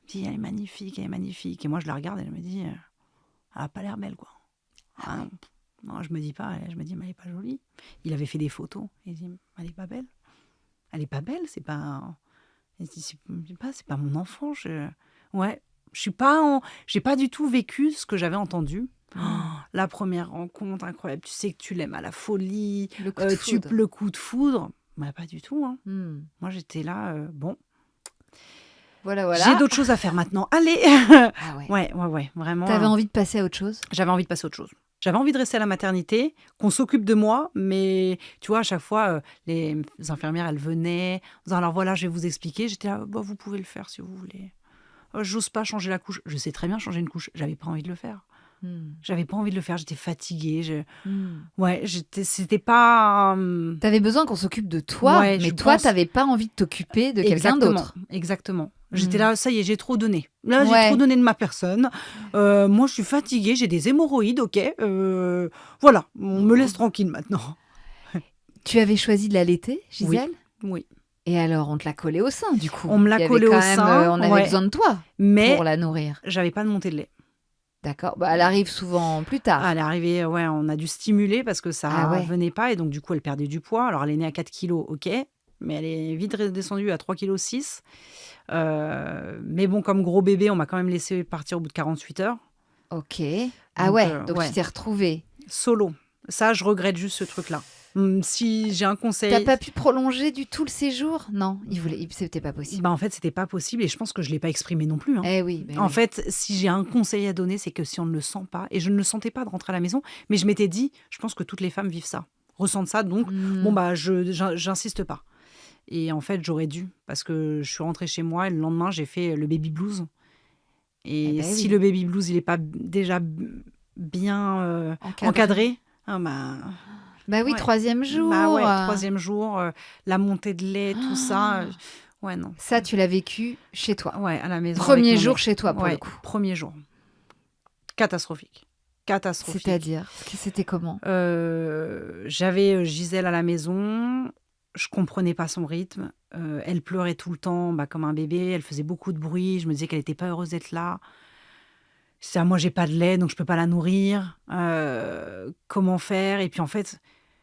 Elle me dit, elle est magnifique, elle est magnifique. Et moi, je la regarde et elle me dit, elle n'a pas l'air belle, quoi. Ah non. Non, je me dis pas, je me dis, mais elle n'est pas jolie. Il avait fait des photos. Il dit, elle n'est pas belle. Elle n'est pas belle, c'est pas... C'est pas mon enfant. Ouais, je suis pas j'ai pas du tout vécu ce que j'avais entendu. La première rencontre incroyable, tu sais que tu l'aimes à la folie, le coup de foudre. Bah, pas du tout. Hein. Moi, j'étais là, bon. Voilà. J'ai d'autres choses à faire maintenant. Allez. Ah ouais. Ouais, vraiment. T'avais envie de passer à autre chose? J'avais envie de passer à autre chose. J'avais envie de rester à la maternité, qu'on s'occupe de moi, mais tu vois, à chaque fois, les infirmières, elles venaient, en disant, alors voilà, je vais vous expliquer. J'étais là, bah, vous pouvez le faire si vous voulez. J'ose pas changer la couche. Je sais très bien changer une couche. J'avais pas envie de le faire. J'avais pas envie de le faire. J'étais fatiguée. Ouais, c'était pas... T'avais besoin qu'on s'occupe de toi, ouais, mais toi, t'avais pas envie de t'occuper de quelqu'un d'autre. Exactement. J'étais là, ça y est, j'ai trop donné. Là, j'ai trop donné de ma personne. Moi, je suis fatiguée, j'ai des hémorroïdes, ok. Voilà, on me laisse tranquille maintenant. Tu avais choisi de l'allaiter, Gisèle? Oui. Et alors, on te l'a collée au sein, du coup. On me l'a collée au sein. On avait besoin de toi pour la nourrir. J'avais pas de montée de lait. D'accord. Bah, elle arrive souvent plus tard. Elle est arrivée, on a dû stimuler parce que ça venait pas. Et donc, du coup, elle perdait du poids. Alors, elle est née à 4 kilos, ok. Mais elle est vite redescendue à 3,6 kg. Mais bon, comme gros bébé, on m'a quand même laissé partir au bout de 48 heures. Ok. Donc tu t'es retrouvée. Solo. Ça, je regrette juste ce truc-là. Si j'ai un conseil... T'as pas pu prolonger du tout le séjour? Non, c'était pas possible. Bah, en fait, c'était pas possible et je pense que je l'ai pas exprimé non plus. Hein. Eh oui. En fait, si j'ai un conseil à donner, c'est que si on ne le sent pas, et je ne le sentais pas de rentrer à la maison, mais je m'étais dit, je pense que toutes les femmes vivent ça, ressentent ça, donc bon bah j'insiste pas. Et en fait, j'aurais dû, parce que je suis rentrée chez moi et le lendemain, j'ai fait le baby blues. Et si le baby blues, il est pas déjà bien encadré, Bah oui, 3e jour. Bah ouais, 3e jour, la montée de lait, tout ça. Ouais, non. Ça, tu l'as vécu chez toi? Ouais, à la maison. Premier jour chez toi, pour le coup. Premier jour. Catastrophique. C'est-à-dire, c'était comment? J'avais Gisèle à la maison. Je comprenais pas son rythme. Elle pleurait tout le temps, comme un bébé. Elle faisait beaucoup de bruit. Je me disais qu'elle n'était pas heureuse d'être là. Moi, j'ai pas de lait, donc je peux pas la nourrir. Comment faire? Et puis en fait,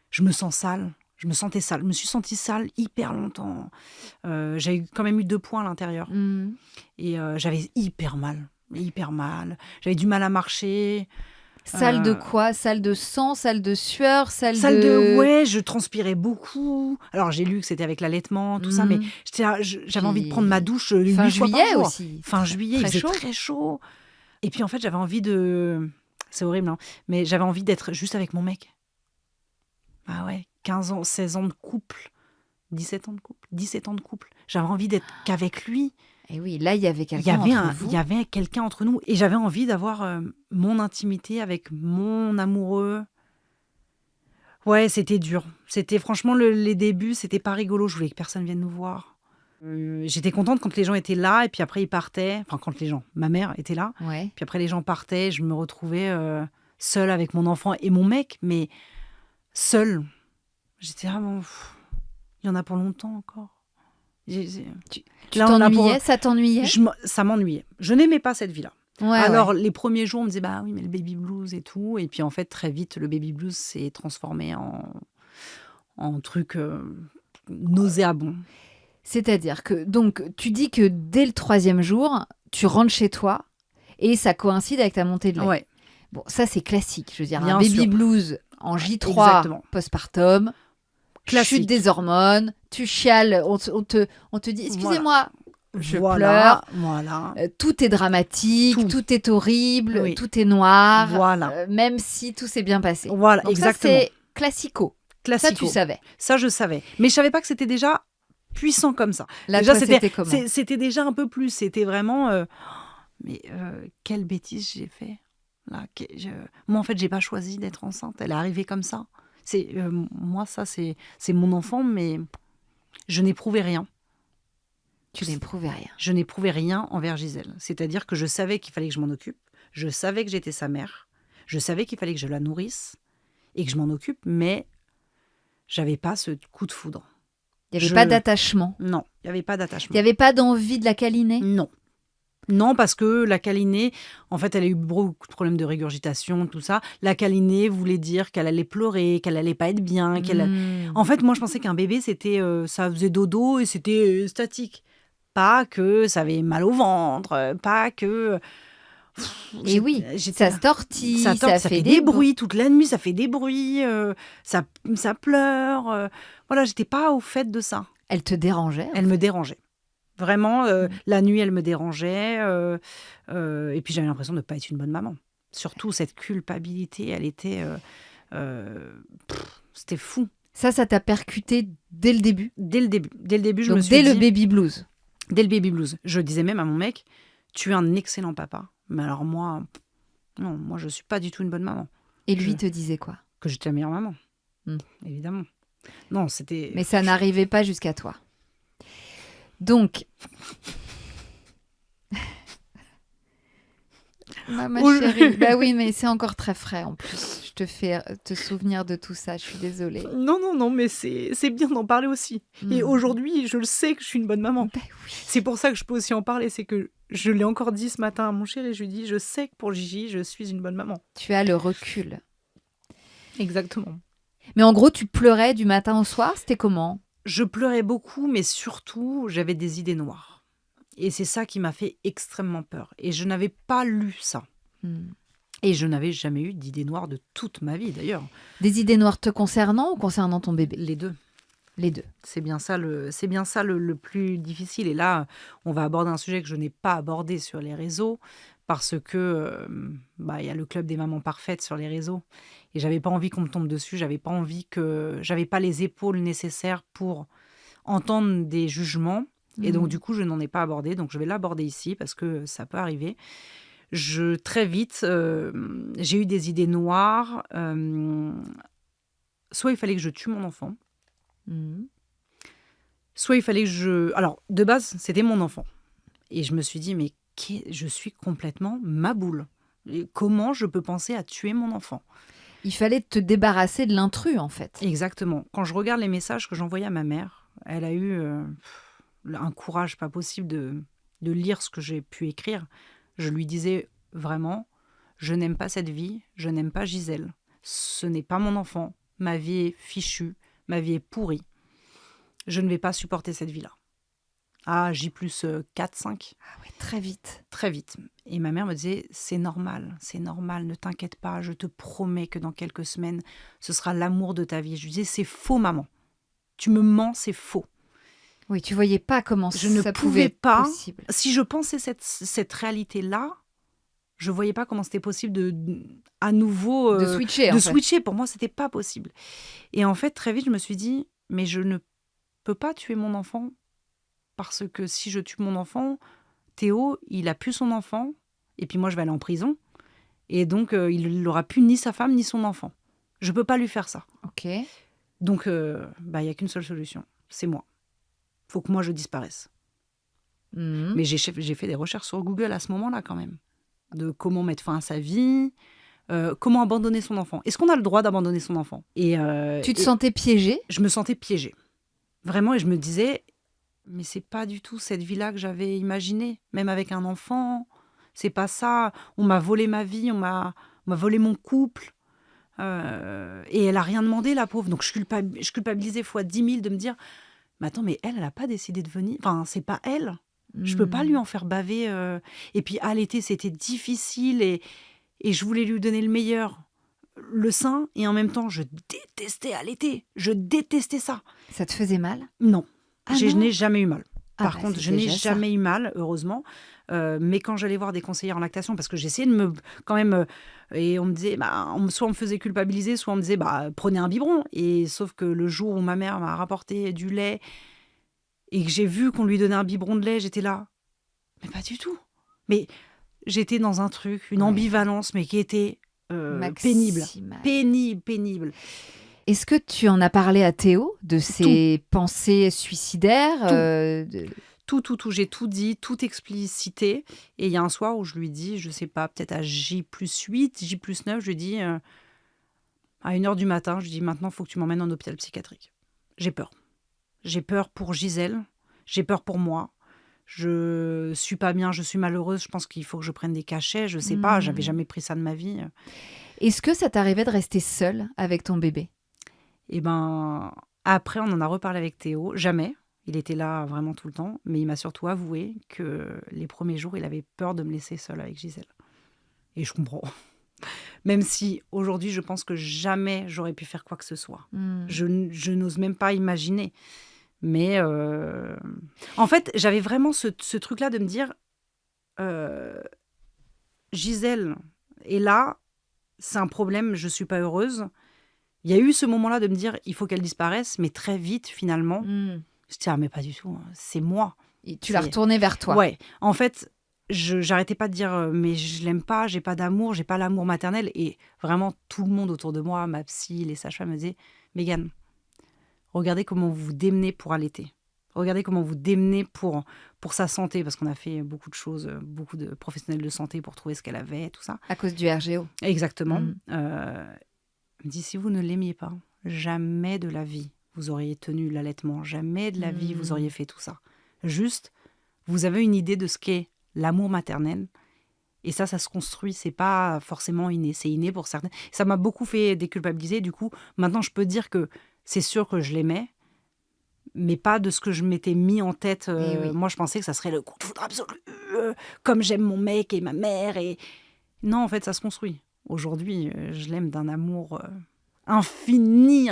je me sens sale. Je me sentais sale. Je me suis sentie sale hyper longtemps. J'ai quand même eu 2 points à l'intérieur. Et j'avais hyper mal. J'avais du mal à marcher. Salle de quoi? Salle de sang, salle de sueur, salle de... Ouais, je transpirais beaucoup. Alors, j'ai lu que c'était avec l'allaitement, tout ça, mais j'avais envie de prendre ma douche 8 fin fois par juillet jour. aussi. Fin juillet, il faisait chaud. très chaud. Et puis, en fait, j'avais envie de... C'est horrible, hein, mais j'avais envie d'être juste avec mon mec. Ah ouais, 15 ans, 16 ans de couple, 17 ans de couple. J'avais envie d'être qu'avec lui. Et oui, là, il y avait quelqu'un entre vous. Il y avait quelqu'un entre nous. Et j'avais envie d'avoir mon intimité avec mon amoureux. Ouais, c'était dur. C'était franchement, les débuts, c'était pas rigolo. Je voulais que personne vienne nous voir. J'étais contente quand les gens étaient là et puis après ils partaient. Enfin, quand les gens, ma mère était là. Ouais. Puis après les gens partaient, je me retrouvais seule avec mon enfant et mon mec, mais seule. J'étais bon, il y en a pour longtemps encore. Tu t'ennuyais, ça t'ennuyait? Ça m'ennuyait. Je n'aimais pas cette vie-là. Ouais, alors, les premiers jours, on me disait, bah oui, mais le baby blues et tout. Et puis, en fait, très vite, le baby blues s'est transformé en truc nauséabond. C'est-à-dire que, donc, tu dis que dès le 3e jour, tu rentres chez toi et ça coïncide avec ta montée de lait. Ouais. Bon, ça, c'est classique. Je veux dire, Bien un baby sûr. blues en J3 Exactement. postpartum, Classique. chute des hormones, tu chiales, on te dit, excusez-moi, je Voilà. pleure, tout est dramatique, tout est horrible, Oui. tout est noir, Voilà. même si tout s'est bien passé. Voilà, Donc exactement. ça, c'est classico. Ça, tu savais. Ça, je savais. Mais je savais pas que c'était déjà puissant comme ça. Là, déjà, toi, c'était comment? C'était déjà un peu plus. C'était vraiment... mais quelle bêtise j'ai fait. Là, moi, en fait, j'ai pas choisi d'être enceinte. Elle est arrivée comme ça. Moi, ça, c'est mon enfant, mais je n'éprouvais rien. Tu n'éprouvais rien. Je n'éprouvais rien envers Gisèle. C'est-à-dire que je savais qu'il fallait que je m'en occupe. Je savais que j'étais sa mère. Je savais qu'il fallait que je la nourrisse et que je m'en occupe, mais j'avais pas ce coup de foudre. Il n'y avait pas d'attachement. Non, il n'y avait pas d'attachement. Il n'y avait pas d'envie de la câliner? Non. Non, parce que la câliner, en fait, elle a eu beaucoup de problèmes de régurgitation, tout ça. La câliner voulait dire qu'elle allait pleurer, qu'elle allait pas être bien. En fait, moi, je pensais qu'un bébé, c'était, ça faisait dodo et c'était statique. Pas que ça avait mal au ventre, pas que... Et oui, ça se tortille, ça fait des bruits toute la nuit, ça fait des bruits, ça pleure. Voilà, j'étais pas au fait de ça. Elle te dérangeait? Elle me dérangeait. Vraiment, la nuit, elle me dérangeait. Et puis, j'avais l'impression de ne pas être une bonne maman. Surtout, cette culpabilité, elle était... c'était fou. Ça t'a percuté dès le début? Dès le début, je me suis dit... Dès le baby blues? Dès le baby blues. Je disais même à mon mec, tu es un excellent papa. Mais alors moi, non, moi, je ne suis pas du tout une bonne maman. Et lui te disait quoi? Que j'étais la meilleure maman, évidemment. Non, c'était... Mais ça n'arrivait pas jusqu'à toi. Donc, ma chérie, bah oui, mais c'est encore très frais en plus. Je te fais te souvenir de tout ça, je suis désolée. Non, mais c'est bien d'en parler aussi. Et aujourd'hui, je le sais que je suis une bonne maman. Bah oui. C'est pour ça que je peux aussi en parler, c'est que je l'ai encore dit ce matin à mon chéri, je lui ai dit, je sais que pour Gigi, je suis une bonne maman. Tu as le recul. Exactement. Mais en gros, tu pleurais du matin au soir, c'était comment? Je pleurais beaucoup, mais surtout, j'avais des idées noires. Et c'est ça qui m'a fait extrêmement peur. Et je n'avais pas lu ça. Et je n'avais jamais eu d'idées noires de toute ma vie, d'ailleurs. Des idées noires te concernant ou concernant ton bébé? Les deux. Les deux. C'est bien ça le plus difficile. Et là, on va aborder un sujet que je n'ai pas abordé sur les réseaux parce que y a le club des mamans parfaites sur les réseaux. Et j'avais pas envie qu'on me tombe dessus. J'avais pas les épaules nécessaires pour entendre des jugements. Et donc, du coup, je n'en ai pas abordé. Donc, je vais l'aborder ici parce que ça peut arriver. Très vite, j'ai eu des idées noires. Soit il fallait que je tue mon enfant. Soit il fallait que Alors, de base, c'était mon enfant. Et je me suis dit, mais je suis complètement ma boule. Et comment je peux penser à tuer mon enfant? Il fallait te débarrasser de l'intrus, en fait. Exactement. Quand je regarde les messages que j'envoyais à ma mère, elle a eu un courage pas possible de lire ce que j'ai pu écrire. Je lui disais vraiment, je n'aime pas cette vie, je n'aime pas Gisèle. Ce n'est pas mon enfant. Ma vie est fichue, ma vie est pourrie. Je ne vais pas supporter cette vie-là. Ah, J plus 4, 5. Ah ouais, très vite. Très vite. Et ma mère me disait, c'est normal, ne t'inquiète pas, je te promets que dans quelques semaines, ce sera l'amour de ta vie. Je lui disais, c'est faux, maman. Tu me mens, c'est faux. Oui, tu voyais pas comment Je ne ça pouvais pouvait être pas, possible. si je pensais cette réalité-là, je voyais pas comment c'était possible à nouveau De switcher, de en fait. switcher. Pour moi, c'était pas possible. Et en fait, très vite, je me suis dit, mais je ne peux pas tuer mon enfant parce que si je tue mon enfant, Théo, il a plus son enfant et puis moi, je vais aller en prison et donc il n'aura plus ni sa femme ni son enfant. Je peux pas lui faire ça. Ok. Donc, il y a qu'une seule solution, c'est moi. Faut que moi je disparaisse. Mhm. Mais j'ai fait des recherches sur Google à ce moment-là quand même, de comment mettre fin à sa vie, comment abandonner son enfant. Est-ce qu'on a le droit d'abandonner son enfant Tu te sentais piégée? Je me sentais piégée, vraiment, et je me disais, mais c'est pas du tout cette vie-là que j'avais imaginée, même avec un enfant. C'est pas ça. On m'a volé ma vie, on m'a volé mon couple. Et elle a rien demandé, la pauvre. Donc je culpabilisais fois 10 000 de me dire, mais attends, mais elle a pas décidé de venir. Enfin, c'est pas elle. Je peux pas lui en faire baver. Et puis allaiter, c'était difficile et je voulais lui donner le meilleur, le sein, et en même temps, je détestais allaiter. Je détestais ça. Ça te faisait mal? Non, Ah je non? n'ai jamais eu mal. Ah Par bah, contre, c'est je n'ai déjà ça. jamais eu mal, heureusement. Mais quand j'allais voir des conseillères en lactation, parce que j'essayais de me quand même, et on me disait, soit on me faisait culpabiliser, soit on me disait, prenez un biberon. Et sauf que le jour où ma mère m'a rapporté du lait et que j'ai vu qu'on lui donnait un biberon de lait, j'étais là, mais pas du tout. Mais j'étais dans un truc, une Ouais. ambivalence, mais qui était pénible, Maximale. pénible. Est-ce que tu en as parlé à Théo de ses pensées suicidaires? Tout. J'ai tout dit, tout explicité. Et il y a un soir où je lui dis, je sais pas, peut-être à J plus 8, J plus 9, je lui dis, à 1h du matin, je lui dis, maintenant, il faut que tu m'emmènes en hôpital psychiatrique. J'ai peur. J'ai peur pour Gisèle. J'ai peur pour moi. Je suis pas bien, je suis malheureuse. Je pense qu'il faut que je prenne des cachets. Je sais pas, j'avais jamais pris ça de ma vie. Est-ce que ça t'arrivait de rester seule avec ton bébé? Et après, on en a reparlé avec Théo. Jamais. Il était là vraiment tout le temps. Mais il m'a surtout avoué que les premiers jours, il avait peur de me laisser seule avec Gisèle. Et je comprends. Même si aujourd'hui, je pense que jamais j'aurais pu faire quoi que ce soit. Je n'ose même pas imaginer. Mais en fait, j'avais vraiment ce truc-là de me dire, Gisèle est là, c'est un problème, je ne suis pas heureuse. Il y a eu ce moment-là de me dire, il faut qu'elle disparaisse, mais très vite, finalement, je dis, mais pas du tout, c'est moi. Et tu l'as retourné vers toi. Ouais, en fait, j'arrêtais pas de dire, mais je l'aime pas, j'ai pas d'amour, j'ai pas l'amour maternel. Et vraiment, tout le monde autour de moi, ma psy, les sages-femmes me disaient, Mégane, regardez comment vous vous démenez pour allaiter. Regardez comment vous démenez pour sa santé, parce qu'on a fait beaucoup de choses, beaucoup de professionnels de santé pour trouver ce qu'elle avait, tout ça. À cause du RGO. Exactement. Elle me dit, si vous ne l'aimiez pas, jamais de la vie, vous auriez tenu l'allaitement. Jamais de la vie, vous auriez fait tout ça. Juste, vous avez une idée de ce qu'est l'amour maternel. Et ça se construit. C'est pas forcément inné. C'est inné pour certains. Ça m'a beaucoup fait déculpabiliser. Du coup, maintenant, je peux dire que c'est sûr que je l'aimais, mais pas de ce que je m'étais mis en tête. Oui. Moi, je pensais que ça serait le coup de foudre absolu, comme j'aime mon mec et ma mère. Et non, en fait, ça se construit. Aujourd'hui, je l'aime d'un amour infini.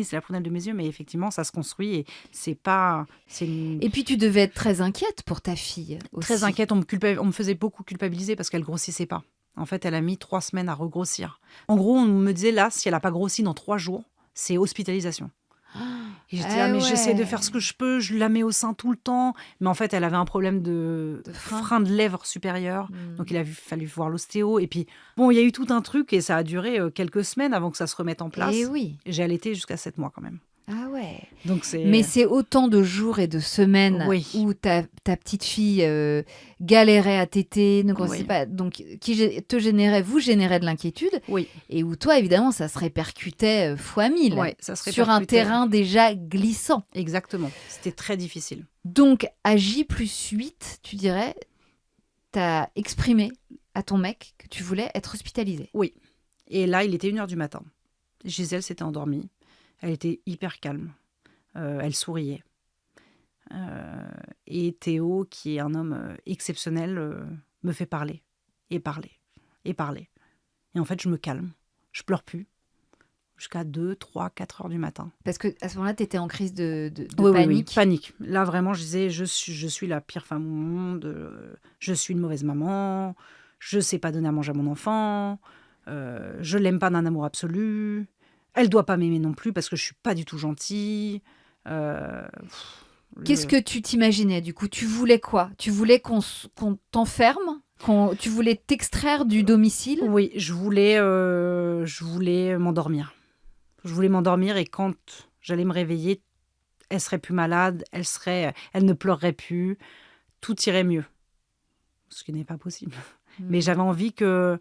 C'est la prunelle de mes yeux, mais effectivement, ça se construit et c'est pas. Et puis, tu devais être très inquiète pour ta fille aussi. Très inquiète. On me faisait beaucoup culpabiliser parce qu'elle grossissait pas. En fait, elle a mis 3 semaines à regrossir. En gros, on me disait là, si elle n'a pas grossi dans 3 jours, c'est hospitalisation. Et j'étais là, mais j'essaie de faire ce que je peux, je la mets au sein tout le temps. Mais en fait, elle avait un problème de frein de lèvres supérieures. Donc, il a fallu voir l'ostéo. Et puis, bon, il y a eu tout un truc et ça a duré quelques semaines avant que ça se remette en place. Et oui. J'ai allaité jusqu'à 7 mois quand même. Ah ouais. Donc Mais c'est autant de jours et de semaines où ta petite fille galérait à téter, ne grossissait pas, donc qui vous générait de l'inquiétude. Oui. Et où toi, évidemment, ça se répercutait fois 1000 sur un terrain déjà glissant. Exactement. C'était très difficile. Donc, à J plus 8, tu dirais, tu as exprimé à ton mec que tu voulais être hospitalisée. Oui. Et là, il était 1h du matin. Gisèle s'était endormie. Elle était hyper calme. Elle souriait. Et Théo, qui est un homme exceptionnel, me fait parler. Et parler. Et parler. Et en fait, je me calme. Je pleure plus. Jusqu'à 2, 3, 4 heures du matin. Parce qu'à ce moment-là, tu étais en crise de Oui, panique. Oui, panique. Là, vraiment, je disais, je suis la pire femme au monde. Je suis une mauvaise maman. Je ne sais pas donner à manger à mon enfant. Je l'aime pas d'un amour absolu. Elle doit pas m'aimer non plus parce que je suis pas du tout gentille. Qu'est-ce que tu t'imaginais du coup? Tu voulais quoi? Tu voulais qu'on t'enferme? Tu voulais t'extraire du domicile? Oui, je voulais m'endormir. Je voulais m'endormir et quand j'allais me réveiller, elle serait plus malade, elle ne pleurerait plus, tout irait mieux. Ce qui n'est pas possible. Mais j'avais envie que,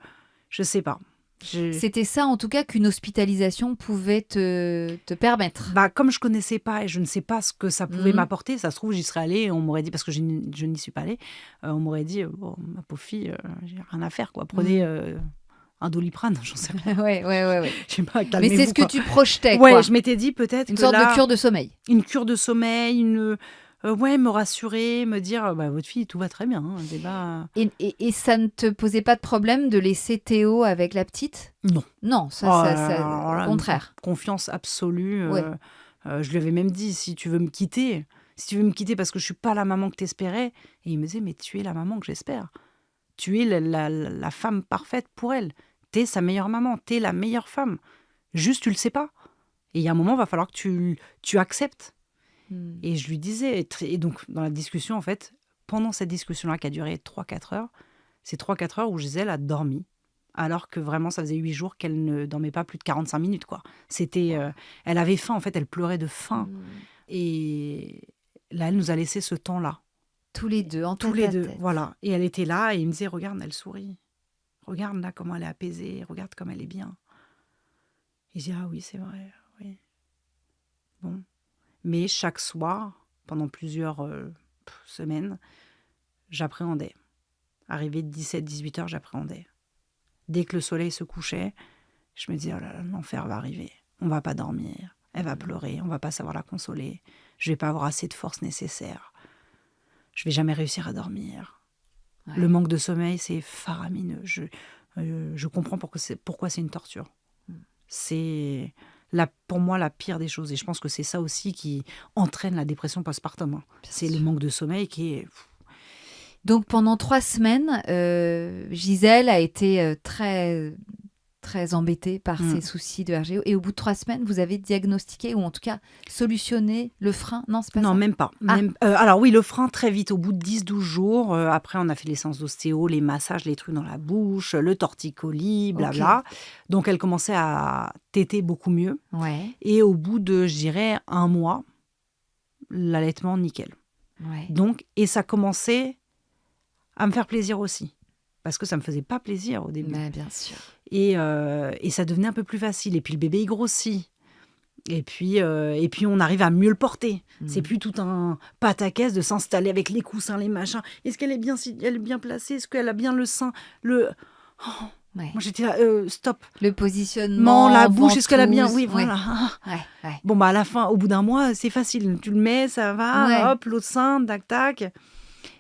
je sais pas. C'était ça en tout cas qu'une hospitalisation pouvait te permettre. Comme je connaissais pas et je ne sais pas ce que ça pouvait m'apporter, ça se trouve j'y serais allée et on m'aurait dit, parce que je n'y suis pas allée, on m'aurait dit, bon, ma pauvre fille, j'ai rien à faire, quoi. Prenez un Doliprane, j'en sais rien. Ouais. Je sais pas, mais c'est ce que tu projetais, ouais, quoi. je m'étais dit peut-être une que sorte là, de cure de sommeil. Une cure de sommeil, me rassurer, me dire, votre fille, tout va très bien. Hein, et ça ne te posait pas de problème de laisser Théo avec la petite? Non. Non, au contraire. Confiance absolue. Ouais. Je lui avais même dit, si tu veux me quitter parce que je suis pas la maman que t'espérais. Et il me disait, mais tu es la maman que j'espère. Tu es la femme parfaite pour elle. T'es sa meilleure maman, t'es la meilleure femme. Juste, tu le sais pas. Et il y a un moment, il va falloir que tu acceptes. Et je lui disais, et donc dans la discussion, en fait, pendant cette discussion-là qui a duré 3-4 heures, c'est 3-4 heures où Gisèle a dormi, alors que vraiment, ça faisait 8 jours qu'elle ne dormait pas plus de 45 minutes, quoi. C'était, elle avait faim, en fait, elle pleurait de faim. Et là, elle nous a laissé ce temps-là. Tous les deux, en Tous les deux, tête. voilà. Et elle était là, et il me disait, regarde, elle sourit. Regarde là comment elle est apaisée, regarde comme elle est bien. Et je dis, ah oui, c'est vrai, oui. Bon. Mais chaque soir, pendant plusieurs semaines, j'appréhendais. Arrivé de 17-18 heures, j'appréhendais. Dès que le soleil se couchait, je me disais, oh là là, l'enfer va arriver. On va pas dormir. Elle va pleurer. On va pas savoir la consoler. Je vais pas avoir assez de force nécessaire. Je vais jamais réussir à dormir. Ouais. Le manque de sommeil, c'est faramineux. Je comprends pourquoi c'est une torture. C'est pour moi la pire des choses. Et je pense que c'est ça aussi qui entraîne la dépression postpartum. C'est le manque de sommeil qui est... Donc pendant 3 semaines, Gisèle a été très, très embêtée par ses soucis de RGO. Et au bout de 3 semaines, vous avez diagnostiqué ou en tout cas solutionné le frein? Non, c'est pas ça. Non, même pas. Alors oui, le frein très vite, au bout de 10-12 jours. Après, on a fait les séances d'ostéo, les massages, les trucs dans la bouche, le torticolis, blabla. Okay. Donc elle commençait à téter beaucoup mieux. Ouais. Et au bout de, je dirais, 1 mois, l'allaitement nickel. Ouais. Donc, et ça commençait à me faire plaisir aussi. Parce que ça ne me faisait pas plaisir au début. Mais bien sûr. Et ça devenait un peu plus facile. Et puis le bébé, il grossit. Et puis on arrive à mieux le porter. C'est plus tout un pataquès de s'installer avec les coussins, les machins. Est-ce qu'elle est bien placée? Est-ce qu'elle a bien le sein? Ouais. Moi, j'étais là, stop. Le positionnement, la bouche, ventouse, est-ce qu'elle a bien... Oui, voilà. Ouais. Bon, à la fin, au bout d'un mois, c'est facile. Tu le mets, ça va, hop, l'autre sein, tac.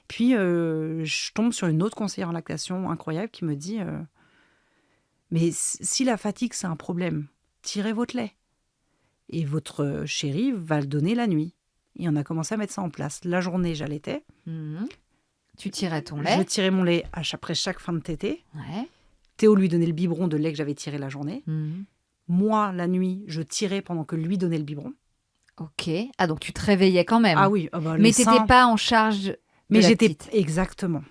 Puis, je tombe sur une autre conseillère en lactation incroyable qui me dit mais si la fatigue, c'est un problème, tirez votre lait. Et votre chéri va le donner la nuit. Et on a commencé à mettre ça en place. La journée, j'allaitais. Tu tirais ton lait? Je tirais mon lait après chaque fin de tétée. Ouais. Théo lui donnait le biberon de lait que j'avais tiré la journée. Moi, la nuit, je tirais pendant que lui donnait le biberon. Ok. Ah, donc tu te réveillais quand même. Ah oui. Mais tu n'étais pas en charge. Mais j'étais petite. Exactement.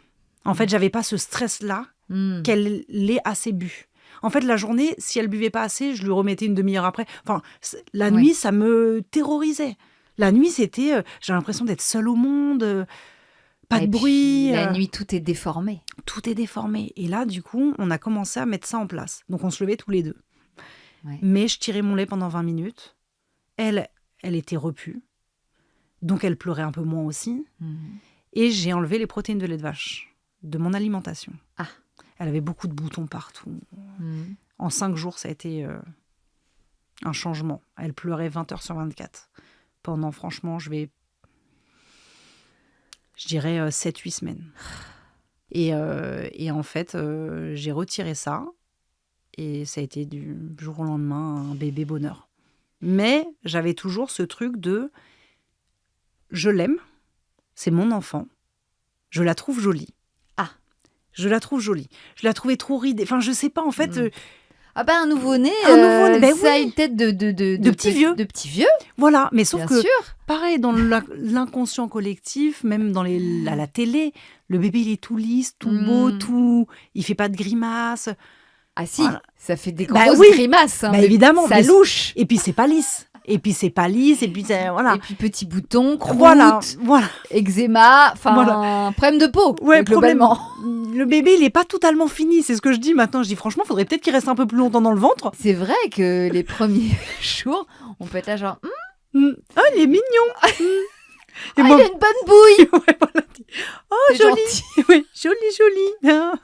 En fait, j'avais pas ce stress-là qu'elle l'ait assez bu. En fait, la journée, si elle buvait pas assez, je lui remettais une demi-heure après. Enfin, la nuit, ça me terrorisait. La nuit, c'était... j'ai l'impression d'être seule au monde, pas de bruit. La nuit, tout est déformé. Tout est déformé. Et là, du coup, on a commencé à mettre ça en place. Donc, on se levait tous les deux. Ouais. Mais je tirais mon lait pendant 20 minutes. Elle était repue. Donc, elle pleurait un peu moins aussi. Et j'ai enlevé les protéines de lait de vache de mon alimentation. Ah. Elle avait beaucoup de boutons partout. En 5 jours, ça a été un changement. Elle pleurait 20 heures sur 24. Pendant, franchement, je vais je dirais 7-8 semaines. Et en fait, j'ai retiré ça. Et ça a été du jour au lendemain un bébé bonheur. Mais j'avais toujours ce truc de je l'aime, c'est mon enfant, je la trouve jolie. Ah. Je la trouve jolie. Je la trouvais trop ridée. Enfin, je sais pas, en fait. Ah ben un nouveau-né, ben ça a oui. une tête de petit vieux. De petit vieux, Voilà, mais sauf bien que, sûr. pareil, dans l'inconscient collectif, même à la télé, le bébé, il est tout lisse, tout beau, il fait pas de grimaces. Ah si, Voilà. ça fait des Bah grosses oui. grimaces. Hein, Bah évidemment. ça louche. Et puis, c'est pas lisse. Et puis, voilà. Et puis petit bouton, croûte, Voilà. eczéma, enfin, Voilà. problème de peau, Ouais, globalement. Le bébé, il est pas totalement fini. C'est ce que je dis maintenant. Je dis franchement, faudrait peut-être qu'il reste un peu plus longtemps dans le ventre. C'est vrai que les premiers jours, on peut être là genre, Ah, il est mignon. il a une bonne bouille. Ouais, voilà. Oh, C'est joli. gentil. Oui, joli. Ah.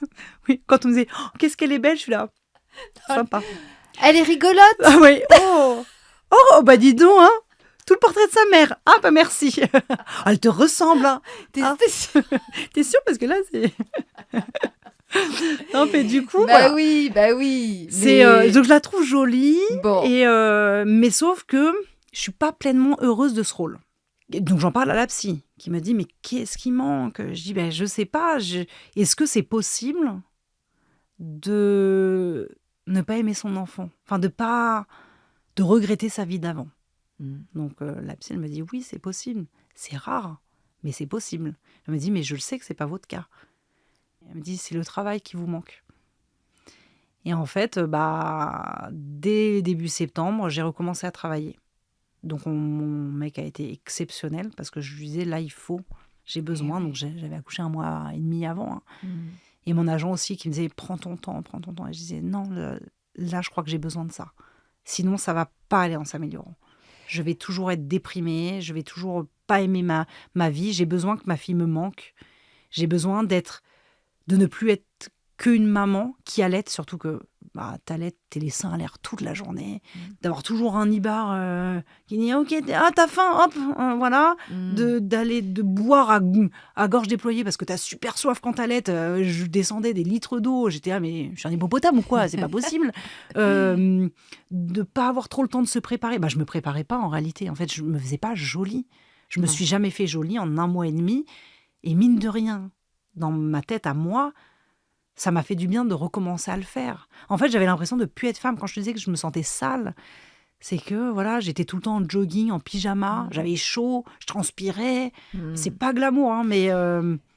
Oui, quand on me disait, oh, qu'est-ce qu'elle est belle, je suis là. Sympa. Elle est rigolote. Ah oui. Oh, bah dis donc, hein. Tout le portrait de sa mère. Ah, bah merci. Elle te ressemble, hein. T'es sûre T'es sûre parce que là, c'est... Non, mais du coup, bah voilà. oui. Donc, je la trouve jolie. Bon. Mais sauf que je suis pas pleinement heureuse de ce rôle. Et donc, j'en parle à la psy qui me dit, mais qu'est-ce qui manque? Je dis, ben, je sais pas. Est-ce que c'est possible de ne pas aimer son enfant? Enfin, de regretter sa vie d'avant. Donc, la psy, elle me dit, oui, c'est possible. C'est rare, mais c'est possible. Elle me dit, mais je le sais que c'est pas votre cas. Elle me dit, c'est le travail qui vous manque. Et en fait, dès début septembre, j'ai recommencé à travailler. Donc, mon mec a été exceptionnel parce que je lui disais, là, j'ai besoin. Donc, j'avais accouché 1 mois et demi avant. Hein. Et mon agent aussi qui me disait, prends ton temps. Et je disais, non, là, je crois que j'ai besoin de ça. Sinon, ça va pas aller en s'améliorant. Je vais toujours être déprimée, je vais toujours pas aimer ma vie. J'ai besoin que ma fille me manque. J'ai besoin de ne plus être qu'une maman qui allaite, surtout que t'allaites, t'es les seins à l'air toute la journée, d'avoir toujours un nibar qui dit ok, t'as faim, hop, voilà, de boire à gorge déployée parce que t'as super soif quand t'allaites. Je descendais des litres d'eau, j'étais là, mais je suis un hippopotame ou quoi, c'est pas possible. De pas avoir trop le temps de se préparer. Je me préparais pas en réalité, en fait, je me faisais pas jolie. Je me suis jamais fait jolie en 1 mois et demi, et mine de rien, dans ma tête à moi, ça m'a fait du bien de recommencer à le faire. En fait, j'avais l'impression de ne plus être femme. Quand je te disais que je me sentais sale, c'est que voilà, j'étais tout le temps en jogging, en pyjama, j'avais chaud, je transpirais. C'est pas glamour, hein, mais...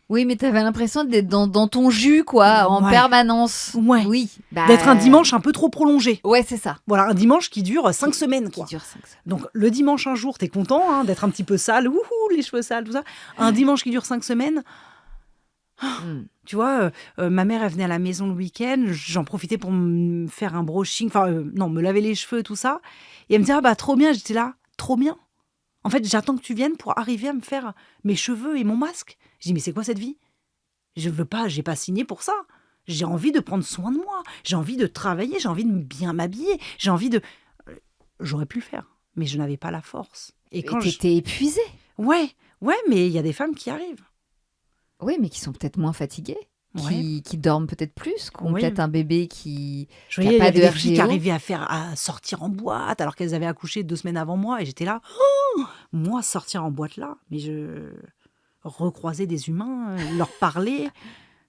Oui, mais t'avais l'impression d'être dans ton jus, quoi, en permanence. Ouais. Oui. D'être un dimanche un peu trop prolongé. Ouais, c'est ça. Voilà, un dimanche qui dure 5 semaines. Quoi. Qui dure 5 semaines. Donc, le dimanche, un jour, t'es content d'être un petit peu sale, les cheveux sales, tout ça. Un dimanche qui dure 5 semaines... Tu vois, ma mère, elle venait à la maison le week-end, j'en profitais pour me faire un brushing, me laver les cheveux, tout ça. Et elle me disait, trop bien, j'étais là, trop bien. En fait, j'attends que tu viennes pour arriver à me faire mes cheveux et mon masque. Je dis, mais c'est quoi cette vie? J'ai pas signé pour ça. J'ai envie de prendre soin de moi, j'ai envie de travailler, j'ai envie de bien m'habiller, j'ai envie de... J'aurais pu le faire, mais je n'avais pas la force. Et quand t'étais épuisée. Ouais, mais il y a des femmes qui arrivent. Oui, mais qui sont peut-être moins fatiguées, qui dorment peut-être plus, qui ont peut-être un bébé qui n'a pas de RGO. Des filles qui arrivaient à sortir en boîte alors qu'elles avaient accouché 2 semaines avant moi. Et j'étais là, moi, sortir en boîte là, mais je recroisais des humains, leur parler.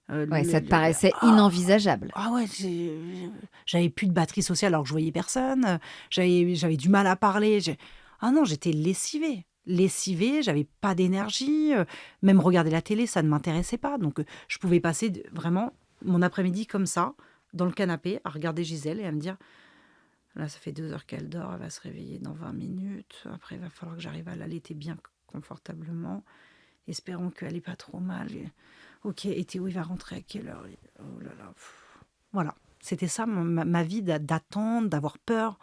Ça te paraissait inenvisageable. Ah ouais, j'avais plus de batterie sociale alors que je voyais personne. J'avais du mal à parler. Ah non, j'étais lessivée, j'avais pas d'énergie, même regarder la télé, ça ne m'intéressait pas. Donc, je pouvais passer vraiment mon après-midi comme ça, dans le canapé, à regarder Gisèle et à me dire, là, ça fait 2 heures qu'elle dort, elle va se réveiller dans 20 minutes. Après, il va falloir que j'arrive à l'allaiter bien confortablement. Espérons qu'elle n'est pas trop mal. Ok, et Théo, il va rentrer à quelle heure? Oh là là. Voilà, c'était ça ma vie d'attendre, d'avoir peur.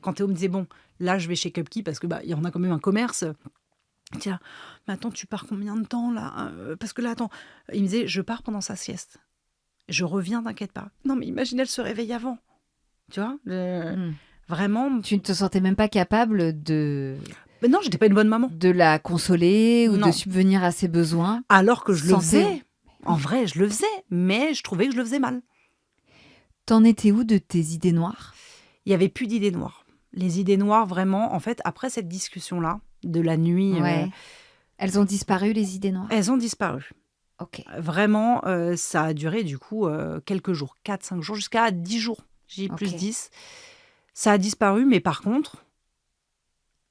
Quand Théo me disait, bon, là, je vais chez Cupkey parce que il y en a quand même un commerce. Tiens, mais attends, tu pars combien de temps, là? Parce que là, attends, il me disait, je pars pendant sa sieste. Je reviens, t'inquiète pas. Non, mais imagine, elle se réveille avant. Tu vois Vraiment... Tu ne te sentais même pas capable de Mais non, j'étais pas une bonne maman. de la consoler ou de Non. subvenir à ses besoins. Alors que je le Sans faisais. En vrai, je le faisais, mais je trouvais que je le faisais mal. T'en étais où de tes idées noires? Il n'y avait plus d'idées noires. Les idées noires, vraiment, en fait, après cette discussion-là, de la nuit, Ouais. Elles ont disparu, les idées noires? elles ont disparu. Ok. Vraiment, ça a duré du coup quelques jours, 4-5 jours, jusqu'à 10 jours. J'ai plus Ok. 10. Ça a disparu, mais par contre,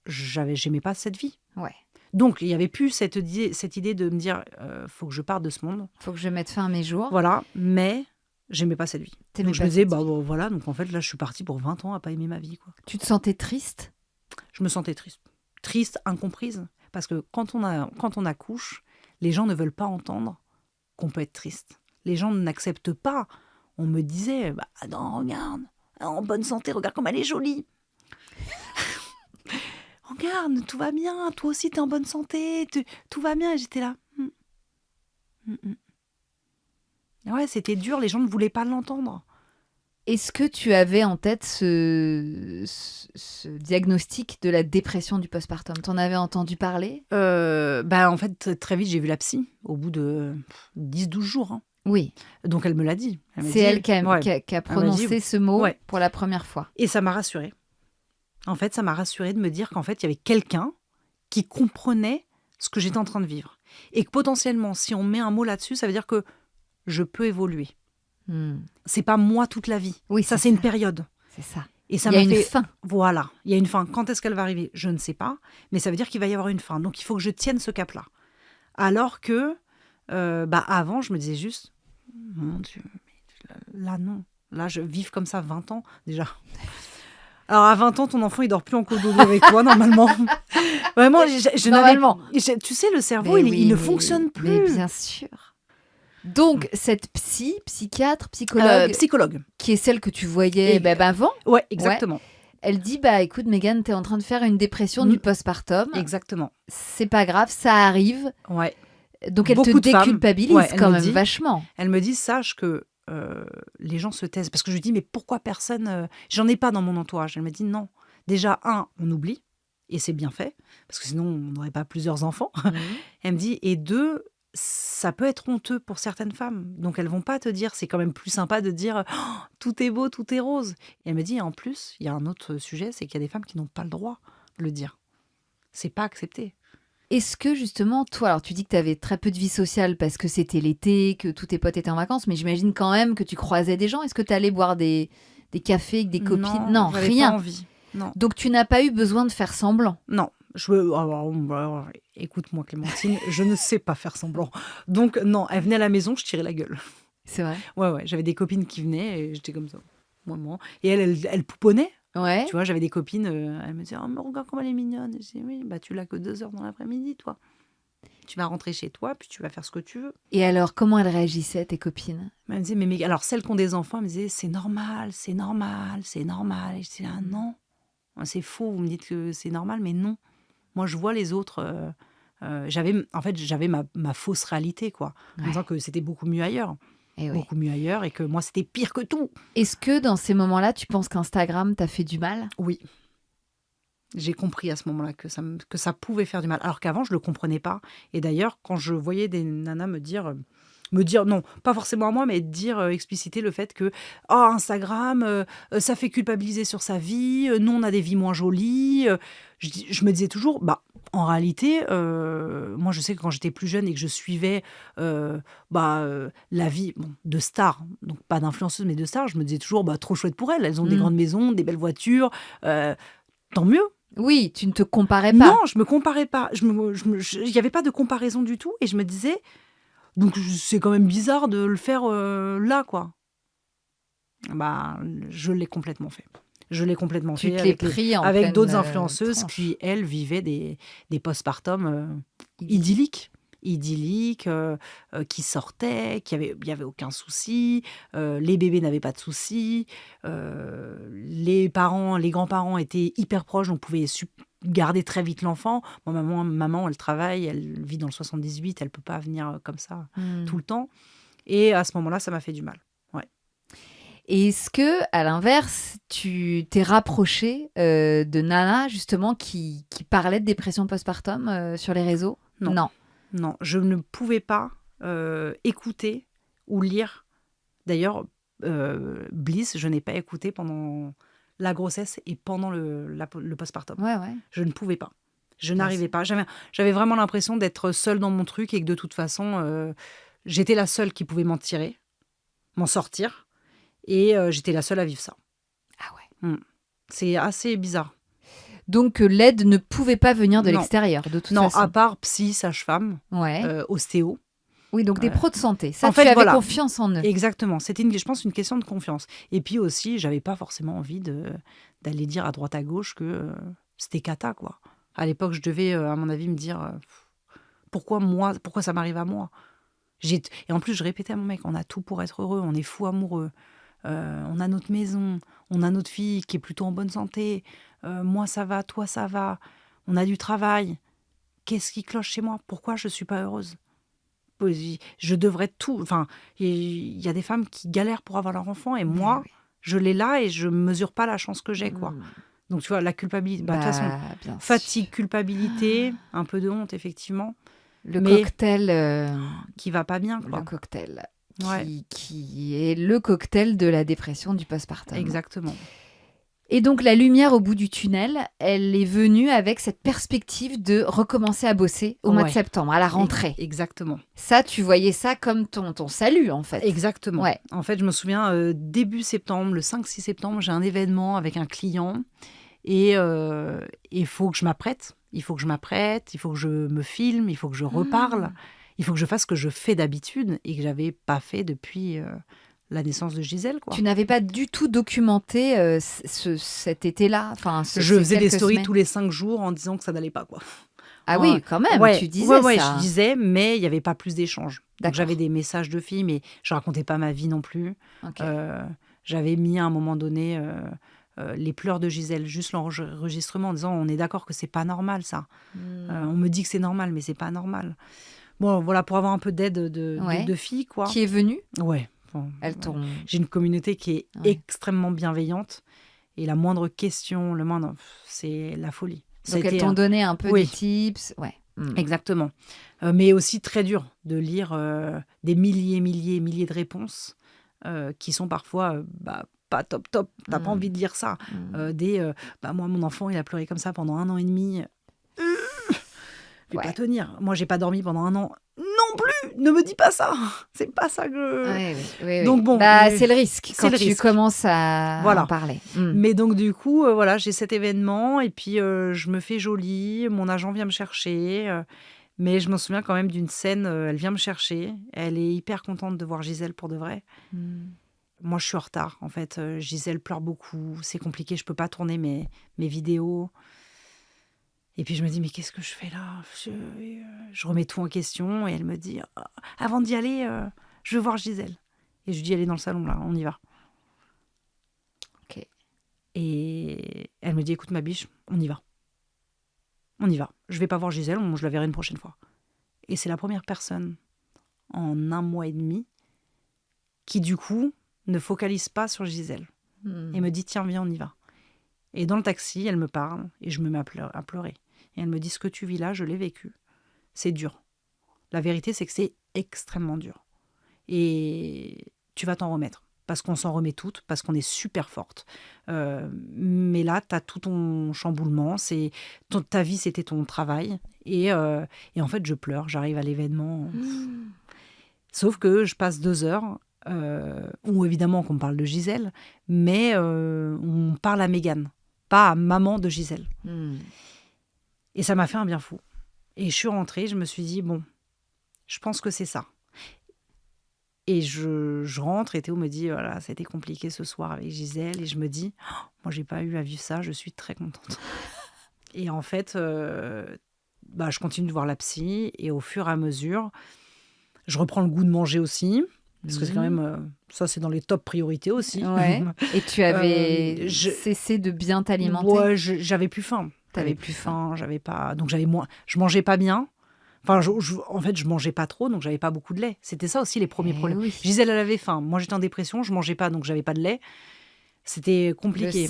j'aimais pas cette vie. Ouais. Donc, il n'y avait plus cette idée de me dire, faut que je parte de ce monde. Faut que je mette fin à mes jours. Voilà, mais j'aimais pas cette vie. T'aimais Donc, je pas me disais, cette bah, vie. bon, voilà, donc en fait, là, je suis partie pour 20 ans à pas aimer ma vie, quoi. Tu te sentais triste? Je me sentais triste. Triste, incomprise. Parce que quand on accouche, les gens ne veulent pas entendre qu'on peut être triste. Les gens n'acceptent pas. On me disait, bah non, regarde, en bonne santé, regarde comme elle est jolie. Regarde, tout va bien, toi aussi t'es en bonne santé, tout va bien. Et j'étais là. Ouais, c'était dur, les gens ne voulaient pas l'entendre. Est-ce que tu avais en tête ce diagnostic de la dépression du postpartum? T'en avais entendu parler? En fait, très vite, j'ai vu la psy, au bout de 10-12 jours. Hein. Oui. Donc elle me l'a dit. Elle m'a C'est dit, elle qui a, ouais. qui a- qui a Elle m'a prononcé dit, ce mot ouais. pour la première fois. Et ça m'a rassurée. En fait, ça m'a rassurée de me dire qu'en fait, il y avait quelqu'un qui comprenait ce que j'étais en train de vivre. Et que potentiellement, si on met un mot là-dessus, ça veut dire que je peux évoluer. C'est pas moi toute la vie. Oui, ça, c'est une période. C'est ça. Et ça Il y a m'a une fait... fin. Voilà, il y a une fin. Quand est-ce qu'elle va arriver? Je ne sais pas. Mais ça veut dire qu'il va y avoir une fin. Donc, il faut que je tienne ce cap-là. Alors que, avant, je me disais juste, mon Dieu, mais là, non. Là, je vive comme ça 20 ans, déjà. Alors, à 20 ans, ton enfant, il dort plus en cododo avec toi, normalement. Vraiment, Normalement. Tu sais, le cerveau, Mais il oui, ne mais- fonctionne plus. Mais bien sûr. Donc, cette psychiatre, psychologue, Psychologue. qui est celle que tu voyais Et- avant, Ouais, exactement. elle dit, bah écoute, Mégane, t'es en train de faire une dépression du postpartum. Exactement. C'est pas grave, ça arrive. Ouais. Donc, elle Beaucoup te de femmes, déculpabilise ouais, elle quand me même dit- vachement. Elle me dit, sache que les gens se taisent. Parce que je lui dis, mais pourquoi personne... J'en ai pas dans mon entourage. Elle me dit, non. Déjà, on oublie. Et c'est bien fait. Parce que sinon, on n'aurait pas plusieurs enfants. Elle me dit, et deux, ça peut être honteux pour certaines femmes. Donc, elles vont pas te dire, c'est quand même plus sympa de dire, oh, tout est beau, tout est rose. Et elle me dit, en plus, il y a un autre sujet, c'est qu'il y a des femmes qui n'ont pas le droit de le dire. C'est pas accepté. Est-ce que justement, toi, alors tu dis que tu avais très peu de vie sociale parce que c'était l'été, que tous tes potes étaient en vacances, mais j'imagine quand même que tu croisais des gens. Est-ce que tu allais boire des cafés avec des copines? Non, j'avais rien. pas envie. Non. Donc tu n'as pas eu besoin de faire semblant. Non, écoute-moi Clémentine, je ne sais pas faire semblant. Donc non, elle venait à la maison, je tirais la gueule. C'est vrai? Ouais, j'avais des copines qui venaient et j'étais comme ça. Moi. Et elle pouponnait. Ouais. Tu vois, j'avais des copines, elles me disaient, oh, mais regarde comme elle est mignonne. Et je dis, oui, bah tu l'as que 2 heures dans l'après-midi, toi. Tu vas rentrer chez toi, puis tu vas faire ce que tu veux. Et alors, comment elles réagissaient, tes copines? Elle me disait, mais alors celles qui ont des enfants, elles me disaient, c'est normal, c'est normal, c'est normal. Et je disais, ah non, c'est faux, vous me dites que c'est normal, mais non. Moi, je vois les autres. J'avais ma fausse réalité, quoi. En disant que c'était beaucoup mieux ailleurs. Eh oui. Beaucoup mieux ailleurs et que moi, c'était pire que tout. Est-ce que dans ces moments-là, tu penses qu'Instagram t'a fait du mal? Oui. J'ai compris à ce moment-là que ça pouvait faire du mal. Alors qu'avant, je ne le comprenais pas. Et d'ailleurs, quand je voyais des nanas me dire, non, pas forcément à moi, mais dire, expliciter le fait que Instagram, ça fait culpabiliser sur sa vie, nous, on a des vies moins jolies. Je me disais toujours, en réalité, moi, je sais que quand j'étais plus jeune et que je suivais la vie de stars, donc pas d'influenceuse, mais de stars, je me disais toujours, trop chouette pour elles. Elles ont des grandes maisons, des belles voitures, tant mieux. Oui, tu ne te comparais pas. Non, je me comparais pas. Il n'y avait pas de comparaison du tout. Et je me disais, donc c'est quand même bizarre de le faire là, quoi. Je l'ai complètement fait. Je l'ai complètement Tu fait te l'es pris en avec pleine, d'autres influenceuses tranche. qui, elles, vivaient des postpartum idylliques. Qui sortaient, il y avait aucun souci, les bébés n'avaient pas de soucis, les grands-parents étaient hyper proches, donc pouvaient garder très vite l'enfant. Moi, maman, elle travaille, elle vit dans le 78, elle peut pas venir comme ça tout le temps. Et à ce moment-là, ça m'a fait du mal. Ouais. Et est-ce que, à l'inverse, tu t'es rapproché de Nana, justement, qui parlait de dépression postpartum sur les réseaux? Non. Non. Non, je ne pouvais pas écouter ou lire. D'ailleurs, Bliss, je n'ai pas écouté pendant la grossesse et pendant le postpartum. Ouais. Je ne pouvais pas. Je Yes. n'arrivais pas. J'avais vraiment l'impression d'être seule dans mon truc et que de toute façon, j'étais la seule qui pouvait m'en tirer, m'en sortir. Et j'étais la seule à vivre ça. Ah ouais. C'est assez bizarre. Donc, l'aide ne pouvait pas venir de Non. l'extérieur, de toute Non, façon. à part psy, sage-femme, Ouais. ostéo. Oui, donc des pros de santé. Ça, En tu fait, avais voilà. confiance en eux. Exactement. C'était, je pense, une question de confiance. Et puis aussi, j'avais pas forcément envie d'aller dire à droite à gauche que c'était cata, quoi. À l'époque, je devais, à mon avis, me dire pourquoi ça m'arrive à moi. Et en plus, je répétais à mon mec, on a tout pour être heureux, on est fou amoureux, on a notre maison, on a notre fille qui est plutôt en bonne santé, moi ça va, toi ça va, on a du travail. Qu'est-ce qui cloche chez moi? Pourquoi je suis pas heureuse? Je devrais tout. Enfin, il y a des femmes qui galèrent pour avoir leur enfant et moi, Oui. je l'ai là et je mesure pas la chance que j'ai, quoi. Donc tu vois, la culpabilité, de toute façon, bien fatigue, sûr. culpabilité, un peu de honte, effectivement, Le mais cocktail. qui va pas bien, quoi. Le cocktail. Ouais. Qui est le cocktail de la dépression du postpartum. Exactement. Et donc, la lumière au bout du tunnel, elle est venue avec cette perspective de recommencer à bosser au mois de Ouais. septembre, à la rentrée. Exactement. Ça, tu voyais ça comme ton salut, en fait. Exactement. Ouais. En fait, je me souviens, début septembre, le 5-6 septembre, j'ai un événement avec un client et il faut que je m'apprête. Il faut que je me filme, il faut que je reparle. Il faut que je fasse ce que je fais d'habitude et que j'avais pas fait depuis la naissance de Gisèle, quoi. Tu n'avais pas du tout documenté cet été-là. Enfin, Je faisais des quelques stories semaines. tous les 5 jours en disant que ça n'allait pas, quoi. Ah oui, quand même, Ouais, tu disais ouais, ça. je disais, mais il n'y avait pas plus d'échanges. Donc D'accord. j'avais des messages de filles, mais je racontais pas ma vie non plus. Ok. J'avais mis à un moment donné les pleurs de Gisèle, juste l'enregistrement, en disant on est d'accord que c'est pas normal ça. On me dit que c'est normal, mais c'est pas normal. Bon, voilà, pour avoir un peu d'aide de filles, quoi. Qui est venue? Ouais. Bon, Elles t'ont... j'ai une communauté qui est extrêmement bienveillante. Et la moindre question, c'est la folie. Donc, elles t'ont donné un peu Oui. des tips. Ouais. Exactement. Mais aussi très dur de lire des milliers de réponses qui sont parfois pas top. T'as pas envie de lire ça. Moi, mon enfant, il a pleuré comme ça pendant 1 an et demi. Je vais pas tenir. Moi, j'ai pas dormi pendant 1 an. Non plus. Ne me dis pas ça. C'est pas ça que. Oui. Donc bon. C'est le risque quand tu commences à en parler. Mais donc du coup, voilà, j'ai cet événement et puis je me fais jolie. Mon agent vient me chercher. Mais je me souviens quand même d'une scène. Elle vient me chercher. Elle est hyper contente de voir Gisèle pour de vrai. Moi, je suis en retard. En fait, Gisèle pleure beaucoup. C'est compliqué. Je peux pas tourner mes vidéos. Et puis je me dis, mais qu'est-ce que je fais là? Je remets tout en question et elle me dit, avant d'y aller, je veux voir Gisèle. Et je lui dis, elle est dans le salon là, on y va. Ok. Et elle me dit, écoute ma biche, on y va. On y va. Je vais pas voir Gisèle, je la verrai une prochaine fois. Et c'est la première personne en 1 mois et demi qui du coup ne focalise pas sur Gisèle. Et me dit, tiens, viens, on y va. Et dans le taxi, elle me parle et je me mets à pleurer. Et elle me dit, ce que tu vis là, je l'ai vécu. C'est dur. La vérité, c'est que c'est extrêmement dur. Et tu vas t'en remettre. Parce qu'on s'en remet toutes, parce qu'on est super forte. Mais là, tu as tout ton chamboulement. Ta vie, c'était ton travail. Et en fait, je pleure. J'arrive à l'événement. Sauf que je passe 2 heures où évidemment qu'on parle de Gisèle, mais on parle à Mégane, pas à maman de Gisèle. Et ça m'a fait un bien fou. Et je suis rentrée, je me suis dit, bon, je pense que c'est ça. Et je rentre et Théo me dit, voilà, ça a été compliqué ce soir avec Gisèle. Et je me dis, moi, j'ai pas eu à vivre ça, je suis très contente. Et en fait, je continue de voir la psy. Et au fur et à mesure, je reprends le goût de manger aussi. Parce que c'est quand même, ça c'est dans les top priorités aussi. Ouais. Et tu avais cessé de bien t'alimenter? Ouais, j'avais plus faim. J'avais plus faim, j'avais pas. Donc je mangeais pas bien. Enfin, en fait, je mangeais pas trop, donc j'avais pas beaucoup de lait. C'était ça aussi les premiers problèmes. Oui. Gisèle, elle avait faim. Moi, j'étais en dépression, je mangeais pas, donc j'avais pas de lait. C'était compliqué. Le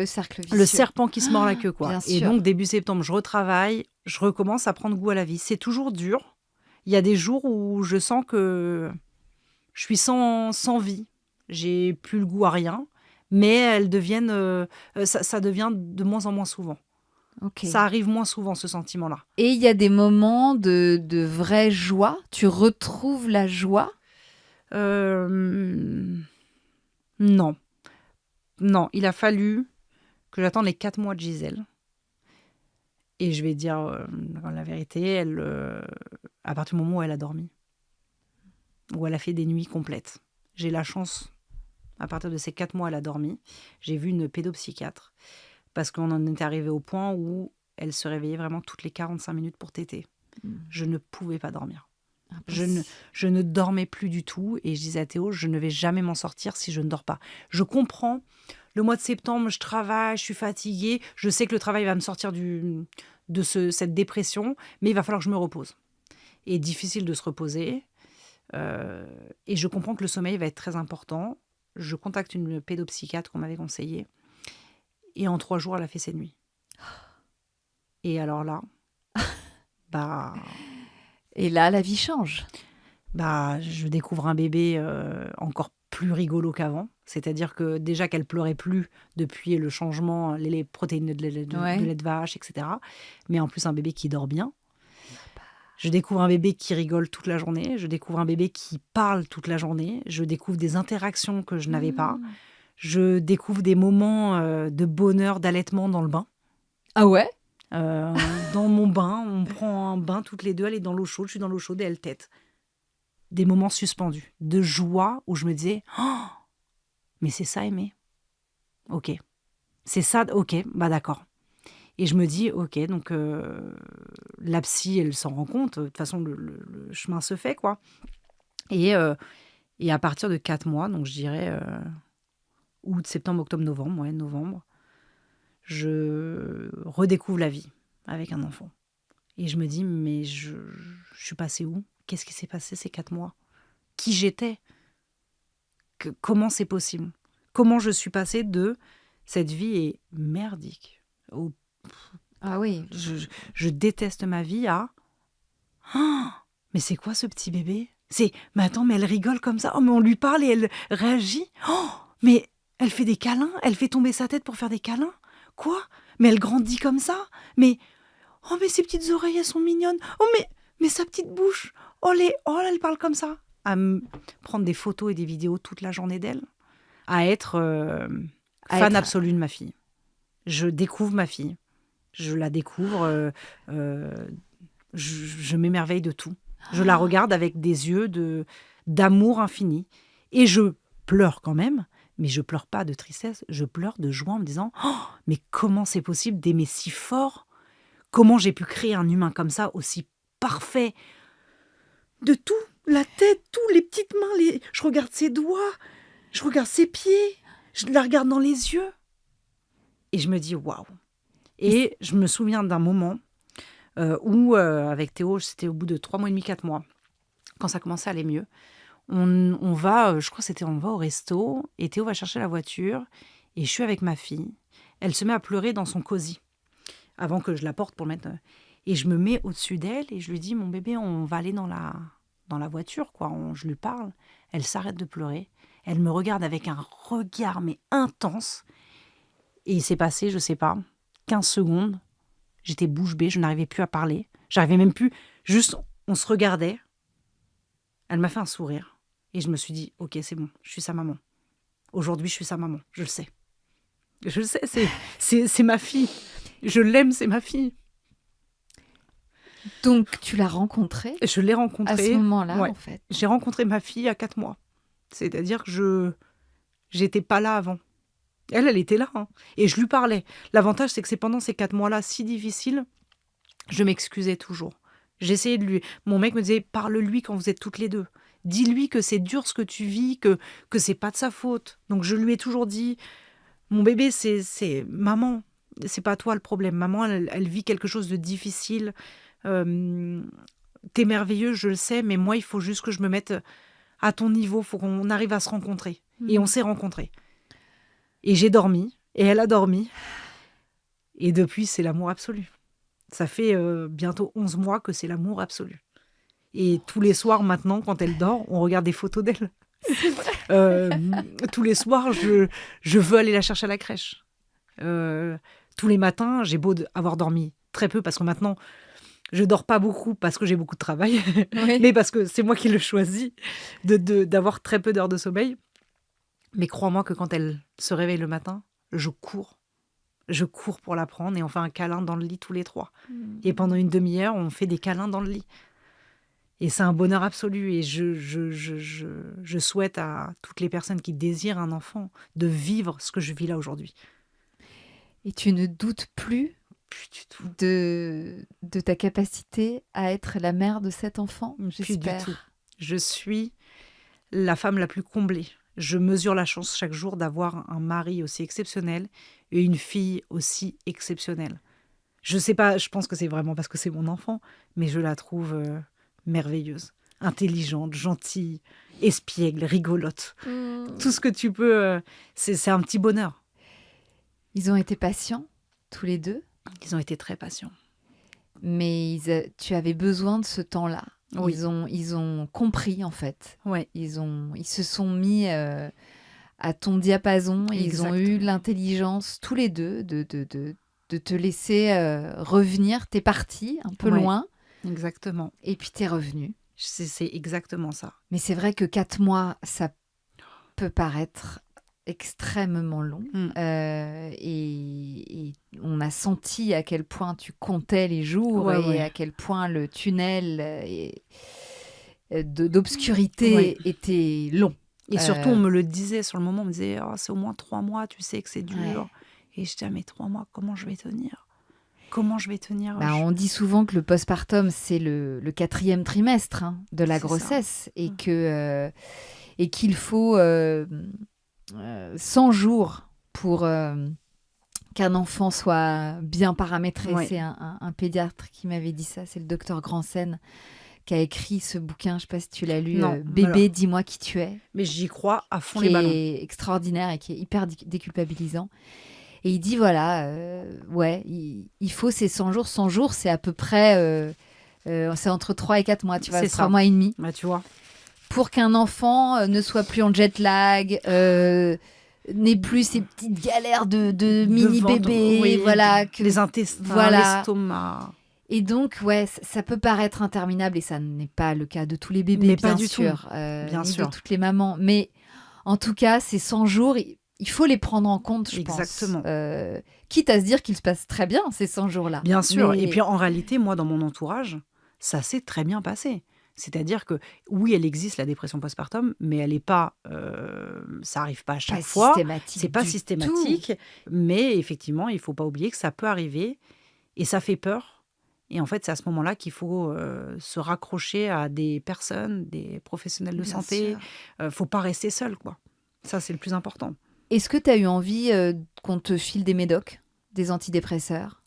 cercle vicieux. Le serpent qui se mord la queue, quoi. Bien Et sûr. donc, début septembre, je retravaille, je recommence à prendre goût à la vie. C'est toujours dur. Il y a des jours où je sens que je suis sans vie. J'ai plus le goût à rien, mais elles deviennent, ça devient de moins en moins souvent. Ok. Ça arrive moins souvent, ce sentiment-là. Et il y a des moments de vraie joie. Tu retrouves la joie. Non. Non, il a fallu que j'attende les 4 mois de Gisèle. Et je vais dire la vérité, à partir du moment où elle a dormi, où elle a fait des nuits complètes. J'ai la chance, à partir de ces 4 mois, elle a dormi. J'ai vu une pédopsychiatre parce qu'on en était arrivé au point où elle se réveillait vraiment toutes les 45 minutes pour téter. Je ne pouvais pas dormir. Je ne dormais plus du tout et je disais à Théo, je ne vais jamais m'en sortir si je ne dors pas. Je comprends, le mois de septembre, je travaille, je suis fatiguée, je sais que le travail va me sortir cette dépression, mais il va falloir que je me repose. Et difficile de se reposer. Et je comprends que le sommeil va être très important. Je contacte une pédopsychiatre qu'on m'avait conseillée. Et en 3 jours, elle a fait ses nuits. Et alors là, bah... Et là, la vie change. Je découvre un bébé encore plus rigolo qu'avant. C'est-à-dire que déjà qu'elle pleurait plus depuis le changement, les protéines de lait de vache, etc. Mais en plus, un bébé qui dort bien. Je découvre un bébé qui rigole toute la journée. Je découvre un bébé qui parle toute la journée. Je découvre des interactions que je n'avais pas. Je découvre des moments de bonheur, d'allaitement dans le bain. Ah ouais? Dans mon bain, on prend un bain toutes les deux, elle est dans l'eau chaude, je suis dans l'eau chaude et elle tète. Des moments suspendus, de joie où je me disais oh, mais c'est ça aimer. Ok. C'est ça, ok, d'accord. Et je me dis, ok, donc la psy, elle s'en rend compte. De toute façon, le chemin se fait, quoi. Et à partir de 4 mois, donc je dirais août, septembre, octobre, novembre, novembre, je redécouvre la vie avec un enfant. Et je me dis, mais je suis passée où? Qu'est-ce qui s'est passé ces 4 mois? Qui j'étais? Comment c'est possible? Comment je suis passée de cette vie est merdique au... Ah oui. Je déteste ma vie à oh, mais c'est quoi ce petit bébé? Mais attends, mais elle rigole comme ça. Oh, mais on lui parle et elle réagit. Oh, mais elle fait des câlins. Elle fait tomber sa tête pour faire des câlins. Quoi? Mais elle grandit comme ça. Mais oh, mais ses petites oreilles, elles sont mignonnes. Oh, mais sa petite bouche. Oh, elle parle comme ça. À prendre des photos et des vidéos toute la journée d'elle. À être fan absolu de ma fille. Je découvre ma fille. Je la découvre. Je m'émerveille de tout. Je la regarde avec des yeux d'amour infini. Et je pleure quand même. Mais je pleure pas de tristesse. Je pleure de joie en me disant oh, mais comment c'est possible d'aimer si fort? Comment j'ai pu créer un humain comme ça, aussi parfait? De tout, la tête, tous les petites mains, je regarde ses doigts, je regarde ses pieds, je la regarde dans les yeux. Et je me dis waouh. Et je me souviens d'un moment où, avec Théo, c'était au bout de 3 mois et demi, 4 mois, quand ça commençait à aller mieux. On va, je crois que c'était, on va au resto, et Théo va chercher la voiture, et je suis avec ma fille. Elle se met à pleurer dans son cosy, avant que je la porte pour le mettre. Et je me mets au-dessus d'elle, et je lui dis, mon bébé, on va aller dans la voiture, quoi. Je lui parle. Elle s'arrête de pleurer. Elle me regarde avec un regard, mais intense. Et il s'est passé, je sais pas, 15 secondes. J'étais bouche bée, je n'arrivais plus à parler. J'arrivais même plus, juste, on se regardait. Elle m'a fait un sourire. Et je me suis dit, ok, c'est bon, je suis sa maman. Aujourd'hui, je suis sa maman, je le sais. Je le sais, c'est ma fille. Je l'aime, c'est ma fille. Donc, tu l'as rencontrée? Je l'ai rencontrée. À ce moment-là, en fait. J'ai rencontré ma fille à 4 mois. C'est-à-dire que j'étais pas là avant. Elle était là. Hein. Et je lui parlais. L'avantage, c'est que c'est pendant ces 4 mois-là si difficiles, je m'excusais toujours. J'essayais de lui... Mon mec me disait, parle-lui quand vous êtes toutes les deux. Dis-lui que c'est dur ce que tu vis, que c'est pas de sa faute. Donc je lui ai toujours dit, mon bébé, c'est maman. C'est pas toi le problème. Maman, elle vit quelque chose de difficile. t'es merveilleuse, je le sais, mais moi, il faut juste que je me mette à ton niveau. Il faut qu'on arrive à se rencontrer. Et on s'est rencontrés. Et j'ai dormi, et elle a dormi. Et depuis, c'est l'amour absolu. Ça fait bientôt 11 mois que c'est l'amour absolu. Et tous les soirs, maintenant, quand elle dort, on regarde des photos d'elle. Tous les soirs, je veux aller la chercher à la crèche. Tous les matins, j'ai beau avoir dormi très peu, parce que maintenant, je dors pas beaucoup parce que j'ai beaucoup de travail, Oui. mais parce que c'est moi qui le choisis d'avoir très peu d'heures de sommeil. Mais crois-moi que quand elle se réveille le matin, je cours. Je cours pour la prendre et on fait un câlin dans le lit tous les trois. Et pendant une demi-heure, on fait des câlins dans le lit. Et c'est un bonheur absolu. Et je souhaite à toutes les personnes qui désirent un enfant de vivre ce que je vis là aujourd'hui. Et tu ne doutes plus Plus du tout. de ta capacité à être la mère de cet enfant, j'espère. Plus du tout. Je suis la femme la plus comblée. Je mesure la chance chaque jour d'avoir un mari aussi exceptionnel et une fille aussi exceptionnelle. Je sais pas, je pense que c'est vraiment parce que c'est mon enfant, mais je la trouve merveilleuse, intelligente, gentille, espiègle, rigolote. Tout ce que tu peux, c'est un petit bonheur. Ils ont été patients, tous les deux, Ils ont été très patients. mais tu avais besoin de ce temps-là. Oui. Ils ont compris, en fait. Ouais. Ils se sont mis à ton diapason. Ils ont eu l'intelligence, tous les deux, de te laisser revenir. T'es parti un peu loin. Exactement. Et puis t'es revenu. C'est exactement ça. Mais c'est vrai que 4 mois, ça peut paraître extrêmement long. Et on a senti à quel point tu comptais les jours et à quel point le tunnel d'obscurité était long. Et surtout, on me le disait sur le moment, on me disait oh, c'est au moins 3 mois, tu sais que c'est dur. Ouais. Et je disais mais 3 mois, comment je vais tenir ? Comment je vais tenir ? On dit souvent que le postpartum, c'est le 4e trimestre de la grossesse ça. Et qu'il faut 100 jours pour qu'un enfant soit bien paramétré. Ouais. C'est un pédiatre qui m'avait dit ça, c'est le docteur Grandsen qui a écrit ce bouquin, je ne sais pas si tu l'as lu, non, Bébé, alors, dis-moi qui tu es. Mais j'y crois à fond les ballons. Qui est extraordinaire et qui est hyper déculpabilisant. Et il dit, voilà, il faut ces 100 jours. 100 jours, c'est à peu près, c'est entre 3 et 4 mois, tu vois, 3 mois et demi. Bah, tu vois. Pour qu'un enfant ne soit plus en jet lag, n'ait plus ces petites galères de mini-bébé, voilà. Les intestins, l'estomac. Et donc, ça peut paraître interminable et ça n'est pas le cas de tous les bébés, bien sûr. Bien sûr. De toutes les mamans. Mais en tout cas, ces 100 jours... Il faut les prendre en compte, je pense. Exactement. Quitte à se dire qu'il se passe très bien ces 100 jours-là. Bien sûr. Et puis en réalité, moi, dans mon entourage, ça s'est très bien passé. C'est-à-dire que, oui, elle existe, la dépression postpartum, mais elle n'est pas... ça n'arrive pas à chaque fois. C'est pas systématique. Mais effectivement, il ne faut pas oublier que ça peut arriver et ça fait peur. Et en fait, c'est à ce moment-là qu'il faut se raccrocher à des personnes, des professionnels de santé. Il ne faut pas rester seul, quoi. Ça, c'est le plus important. Est-ce que tu as eu envie qu'on te file des médocs, des antidépresseurs ?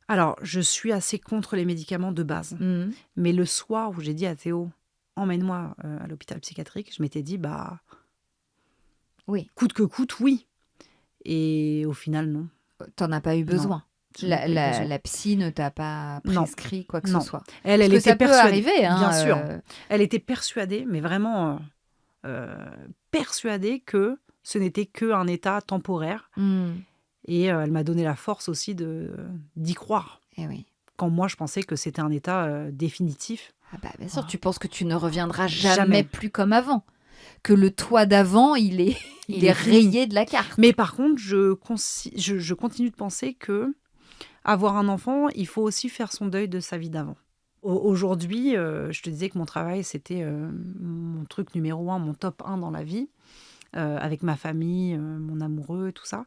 Alors, je suis assez contre les médicaments de base. Mais le soir où j'ai dit à Théo, emmène-moi à l'hôpital psychiatrique, je m'étais dit, oui. Coûte que coûte, oui. Et au final, non. T'en as pas eu besoin. La psy ne t'a pas prescrit quoi que ce soit. Elle était ça persuadée. Peut arriver, bien sûr. Elle était persuadée, mais vraiment persuadée que ce n'était qu'un état temporaire. Et elle m'a donné la force aussi d'y croire. Et oui. Quand moi, je pensais que c'était un état définitif. Bien sûr, tu penses que tu ne reviendras jamais plus comme avant. Que le toi d'avant, il est rayé de la carte. Mais par contre, je continue de penser que avoir un enfant, il faut aussi faire son deuil de sa vie d'avant. Aujourd'hui, je te disais que mon travail, c'était mon truc numéro 1, mon top 1 dans la vie. Avec ma famille, mon amoureux, tout ça.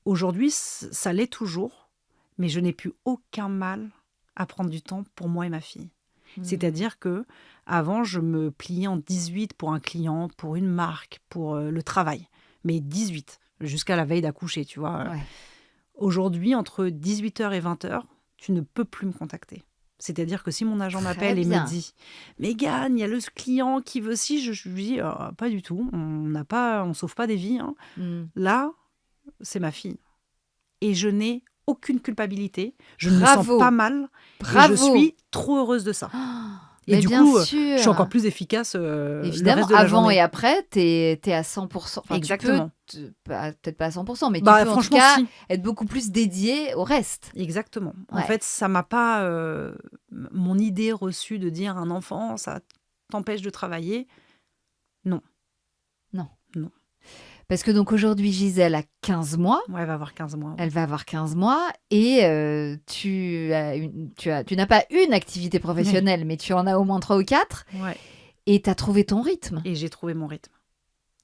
Aujourd'hui, ça l'est toujours, mais je n'ai plus aucun mal à prendre du temps pour moi et ma fille. C'est-à-dire que avant, je me pliais en 18 pour un client, pour une marque, pour le travail. Mais 18, jusqu'à la veille d'accoucher, tu vois. Ouais. Aujourd'hui, entre 18h et 20h, tu ne peux plus me contacter. C'est-à-dire que si mon agent Très m'appelle et me bien. dit: «Mégane, il y a le client qui veut ci», je lui dis: pas du tout, on sauve pas des vies, hein. Mmh. Là, c'est ma fille et je n'ai aucune culpabilité, je ne me sens Bravo! pas mal et je Bravo! suis trop heureuse de ça et Mais du bien coup, je suis encore sûr! plus efficace, le Évidemment, reste de la avant journée. et après, tu es à 100. Enfin, tu peux Exactement. peut-être pas à 100, mais tu Bah, peux en tout franchement, cas si. être beaucoup plus dédié au reste. Exactement. En Ouais. fait, ça m'a pas, mon idée reçue de dire: «Un enfant, ça t'empêche de travailler». Non, Non. non. Parce que donc aujourd'hui, Gisèle a 15 mois. Ouais, elle va avoir 15 mois, Elle ouais. va avoir 15 mois et tu n'as pas une activité Oui, professionnelle, mais tu en as au moins 3 ou 4 ouais et tu as trouvé ton rythme. et j'ai trouvé mon rythme.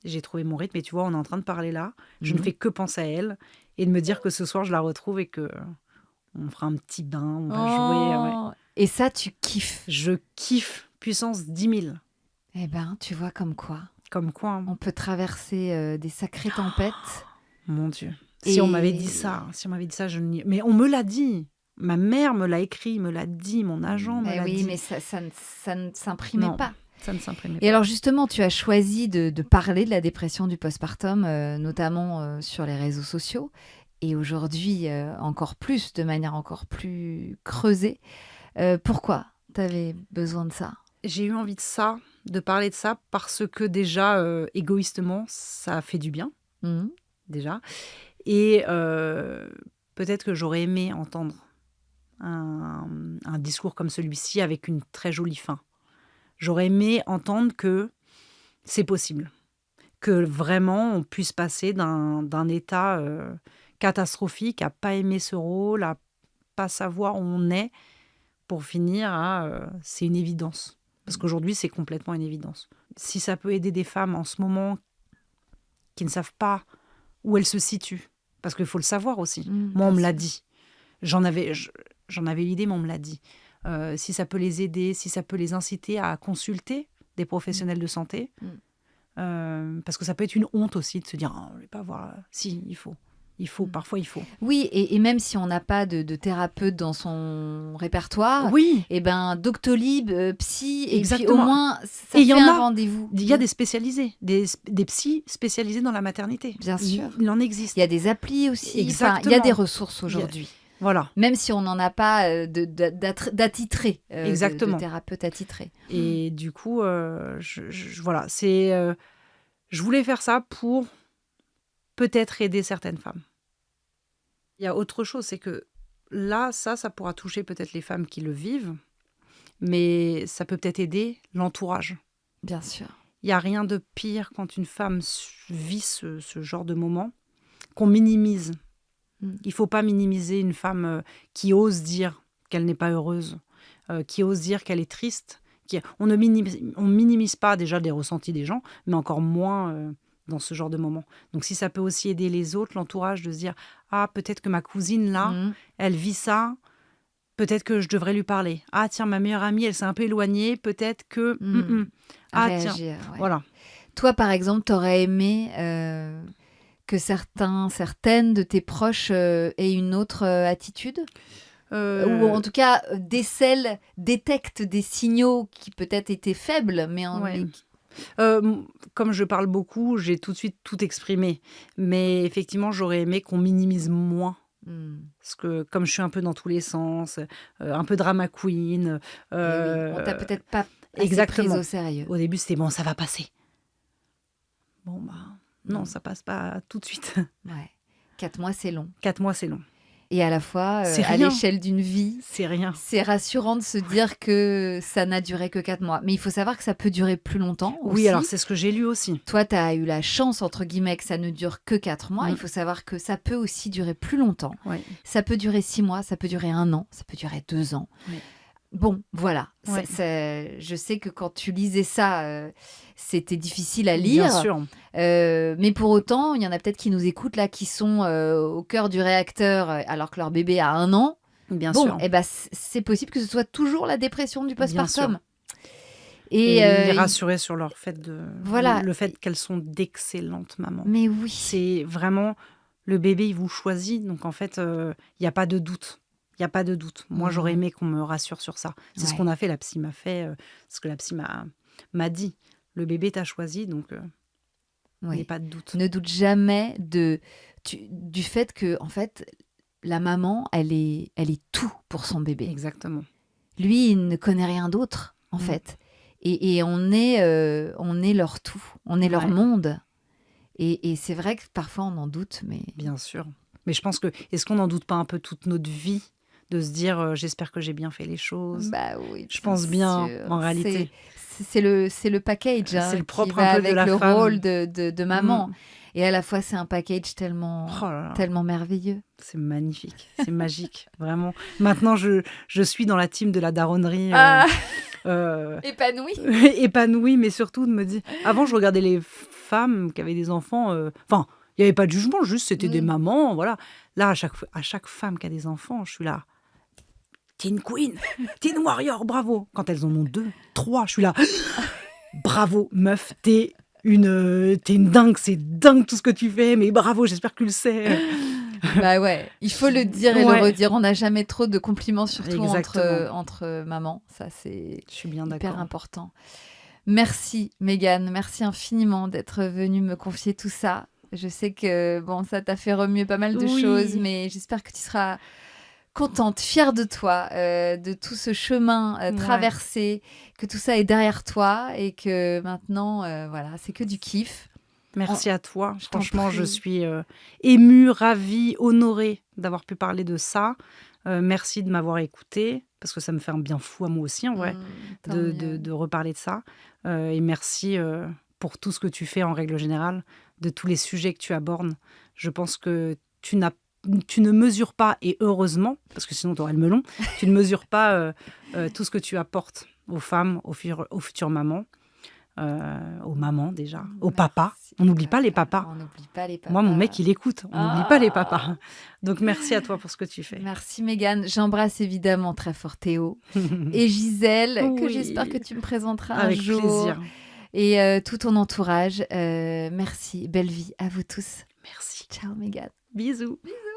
J'ai trouvé mon rythme et tu vois, on est en train de parler là, je ne Mmh. fais que penser à elle et de me dire que ce soir, je la retrouve et que on fera un petit bain, on va jouer, ouais. Oh! Et ça, tu kiffes. Je kiffe puissance 10 000, Eh ben, tu vois comme quoi comme quoi, hein. on peut traverser, des sacrées tempêtes Mon Dieu. Si on m'avait dit et ça, si on m'avait dit ça, je n'y mais on me l'a dit. Ma mère me l'a écrit, me l'a dit, mon agent me mais l'a oui, dit. mais ça ne s'imprimait Non, pas. ça ne s'imprimait Et pas. alors justement, tu as choisi de parler de la dépression du postpartum, notamment, sur les réseaux sociaux et aujourd'hui, encore plus, de manière encore plus creusée. Pourquoi tu avais besoin de ça? J'ai eu envie de ça, de parler de ça parce que déjà, égoïstement, ça fait du bien, Mmh. déjà et peut-être que j'aurais aimé entendre un discours comme celui-ci avec une très jolie fin. J'aurais aimé entendre que c'est possible, que vraiment on puisse passer d'un état, catastrophique à pas aimer ce rôle, à pas savoir où on est, pour finir à, c'est une évidence. Parce qu'aujourd'hui, c'est complètement une évidence. Si ça peut aider des femmes en ce moment qui ne savent pas où elles se situent, parce qu'il faut le savoir aussi. Moi, on Bien me l'a sûr. dit. J'en avais l'idée, mais on me l'a dit. Si ça peut les aider, si ça peut les inciter à consulter des Mmh. professionnels de santé, Mmh. parce que ça peut être une honte aussi de se dire: «Ah, je vais pas voir». Si, il faut. Il faut, Mmh. parfois il faut. Oui et même si on n'a pas de thérapeute dans son répertoire Oui, et ben, Doctolib, psy et puis au exactement. moins Et ça il y fait en un a. rendez-vous. Il y a des spécialisés, des psys spécialisés dans la maternité. Bien sûr. Il en Il y a existe. des applis aussi, enfin, il y a des Exactement. ressources Il y a aujourd'hui. Voilà, Même si on n'en a pas, d'attitré, de exactement. thérapeute attitré. Et du coup, voilà, c'est, je voulais faire ça pour peut-être aider certaines femmes. Il y a autre chose, c'est que là, ça pourra toucher peut-être les femmes qui le vivent, mais ça peut peut-être aider l'entourage. Bien sûr. Il y a rien de pire quand une femme vit ce genre de moment, qu'on minimise. Mmh. Il faut pas minimiser une femme, qui ose dire qu'elle n'est pas heureuse, qui ose dire qu'elle est triste, on minimise pas déjà les ressentis des gens, mais encore moins, dans ce genre de moment. Donc si ça peut aussi aider les autres, l'entourage, de se dire: «Ah, peut-être que ma cousine là, Mmh. elle vit ça, peut-être que je devrais lui parler. Ah tiens, ma meilleure amie, elle s'est un peu éloignée, peut-être que Mmh. ah tiens». Réagir, ouais. Voilà. Toi, par exemple, tu aurais aimé, que certaines de tes proches, aient une autre, attitude? Ou en Heu, tout cas, détectent des signaux qui peut-être étaient faibles, ouais. mais qui Comme je parle beaucoup, j'ai tout de suite tout exprimé. Mais effectivement, j'aurais aimé qu'on minimise moins. mmh. Parce que comme je suis un peu dans tous les sens, un peu drama queen, Et oui, on t'a heu peut-être pas assez prise exactement. au sérieux. Au début, c'était: «Bon, ça va passer». Bon, bah, non, Mmh. ça passe pas tout de suite. Ouais. 4 mois, c'est long 4 mois, c'est long. et à la fois, C'est à rien, l'échelle d'une vie, c'est rien. c'est rassurant de se dire que ça n'a duré que 4 mois. Mais il faut savoir que ça peut durer plus longtemps Oui, alors aussi. c'est ce que j'ai lu aussi. Toi, tu as eu la «chance» entre guillemets que ça ne dure que 4 mois. Il Mmh, faut savoir que ça peut aussi durer plus longtemps. ouais, Ça peut durer 6 mois, ça peut durer 1 an, ça peut durer 2 ans. ouais, Bon, voilà. ouais. Je sais que quand tu lisais ça, c'était difficile à Bien lire. sûr, Mais pour autant, il y en a peut-être qui nous écoutent là, qui sont, au cœur du réacteur, alors que leur bébé a 1 an. bien Bon, sûr, et ben, c'est possible que ce soit toujours la dépression du bien sûr. postpartum. Et Et les il rassurer sur leur fait de voilà. le fait qu'elles sont d'excellentes mamans. Mais oui. C'est vraiment le bébé, il vous choisit, donc en fait, il y a pas de doute. Il y a pas de doute. Moi, j'aurais Mhm. aimé qu'on me rassure sur ça. C'est ce Ouais, qu'on a fait, la psy m'a fait, ce que la psy m'a dit. Le bébé t'a choisi, donc n'aie oui. pas de doute. Ne doute jamais du fait que, en fait, la maman, elle est tout pour son bébé. Exactement. Lui, il ne connaît rien d'autre, en Mmh. fait. Et on est leur tout, on est leur Ouais, monde. Et c'est vrai que parfois on en doute, mais bien sûr. Mais je pense que est-ce qu'on n'en doute pas un peu toute notre vie de se dire, «J'espère que j'ai bien fait les choses»? bah oui, Je bien pense bien, sûr. en réalité. C'est le package C'est hein, le qui propre un va peu de avec la le rôle femme. de Mmh. maman. Et à la fois, c'est un package Oh là là, tellement merveilleux. c'est magnifique, c'est magique, vraiment. Maintenant, je suis dans la team de la daronnerie, Ah, heu, épanoui. épanouie, mais surtout de me dire avant, je regardais les femmes qui avaient des enfants, enfin, il y avait pas de jugement, juste c'était des Mm. mamans, voilà. Là, à chaque femme qui a des enfants, je suis là: «Tu es une queen, tu es une warrior, bravo!» Quand elles en ont 2, 3, je suis là: «Bravo meuf, tu es une dingue, c'est dingue tout ce que tu fais, mais bravo, j'espère que tu le sais!» Bah ouais, il faut le dire et le Ouais, redire. On n'a jamais trop de compliments, surtout exactement. entre mamans. Ça, c'est Je suis bien hyper d'accord. important. Merci, Mégane. Merci infiniment d'être venue me confier tout ça. Je sais que bon, ça t'a fait remuer pas mal de choses, Oui, mais j'espère que tu seras contente, fière de toi, de tout ce chemin ouais. traversé, que tout ça est derrière toi et que maintenant, voilà, c'est que du kiff. On- Merci à toi. je t'en Franchement, je prie. suis, émue, ravie, honorée d'avoir pu parler de ça. Merci de m'avoir écoutée, parce que ça me fait un bien fou à moi aussi, en vrai, Tant mieux. de reparler de ça. Et merci, pour tout ce que tu fais en règle générale, de tous les sujets que tu abordes. Je pense que tu ne mesures pas, et heureusement, parce que sinon tu aurais le melon, tu ne mesures pas, tout ce que tu apportes aux femmes, aux futures mamans. Aux mamans déjà, aux papas. Merci, On n'oublie pas les papa. papas. On n'oublie pas les Moi, mon mec, papas. il écoute. On n'oublie pas les papas. Ah, Donc, merci à toi pour ce que tu fais. merci Mégane. J'embrasse évidemment très fort Théo et Gisèle, que j'espère que Oui, tu me présenteras un avec jour, plaisir. et tout ton entourage. Merci, belle vie à vous tous. Merci. Ciao Mégane. Bisous. Bisous.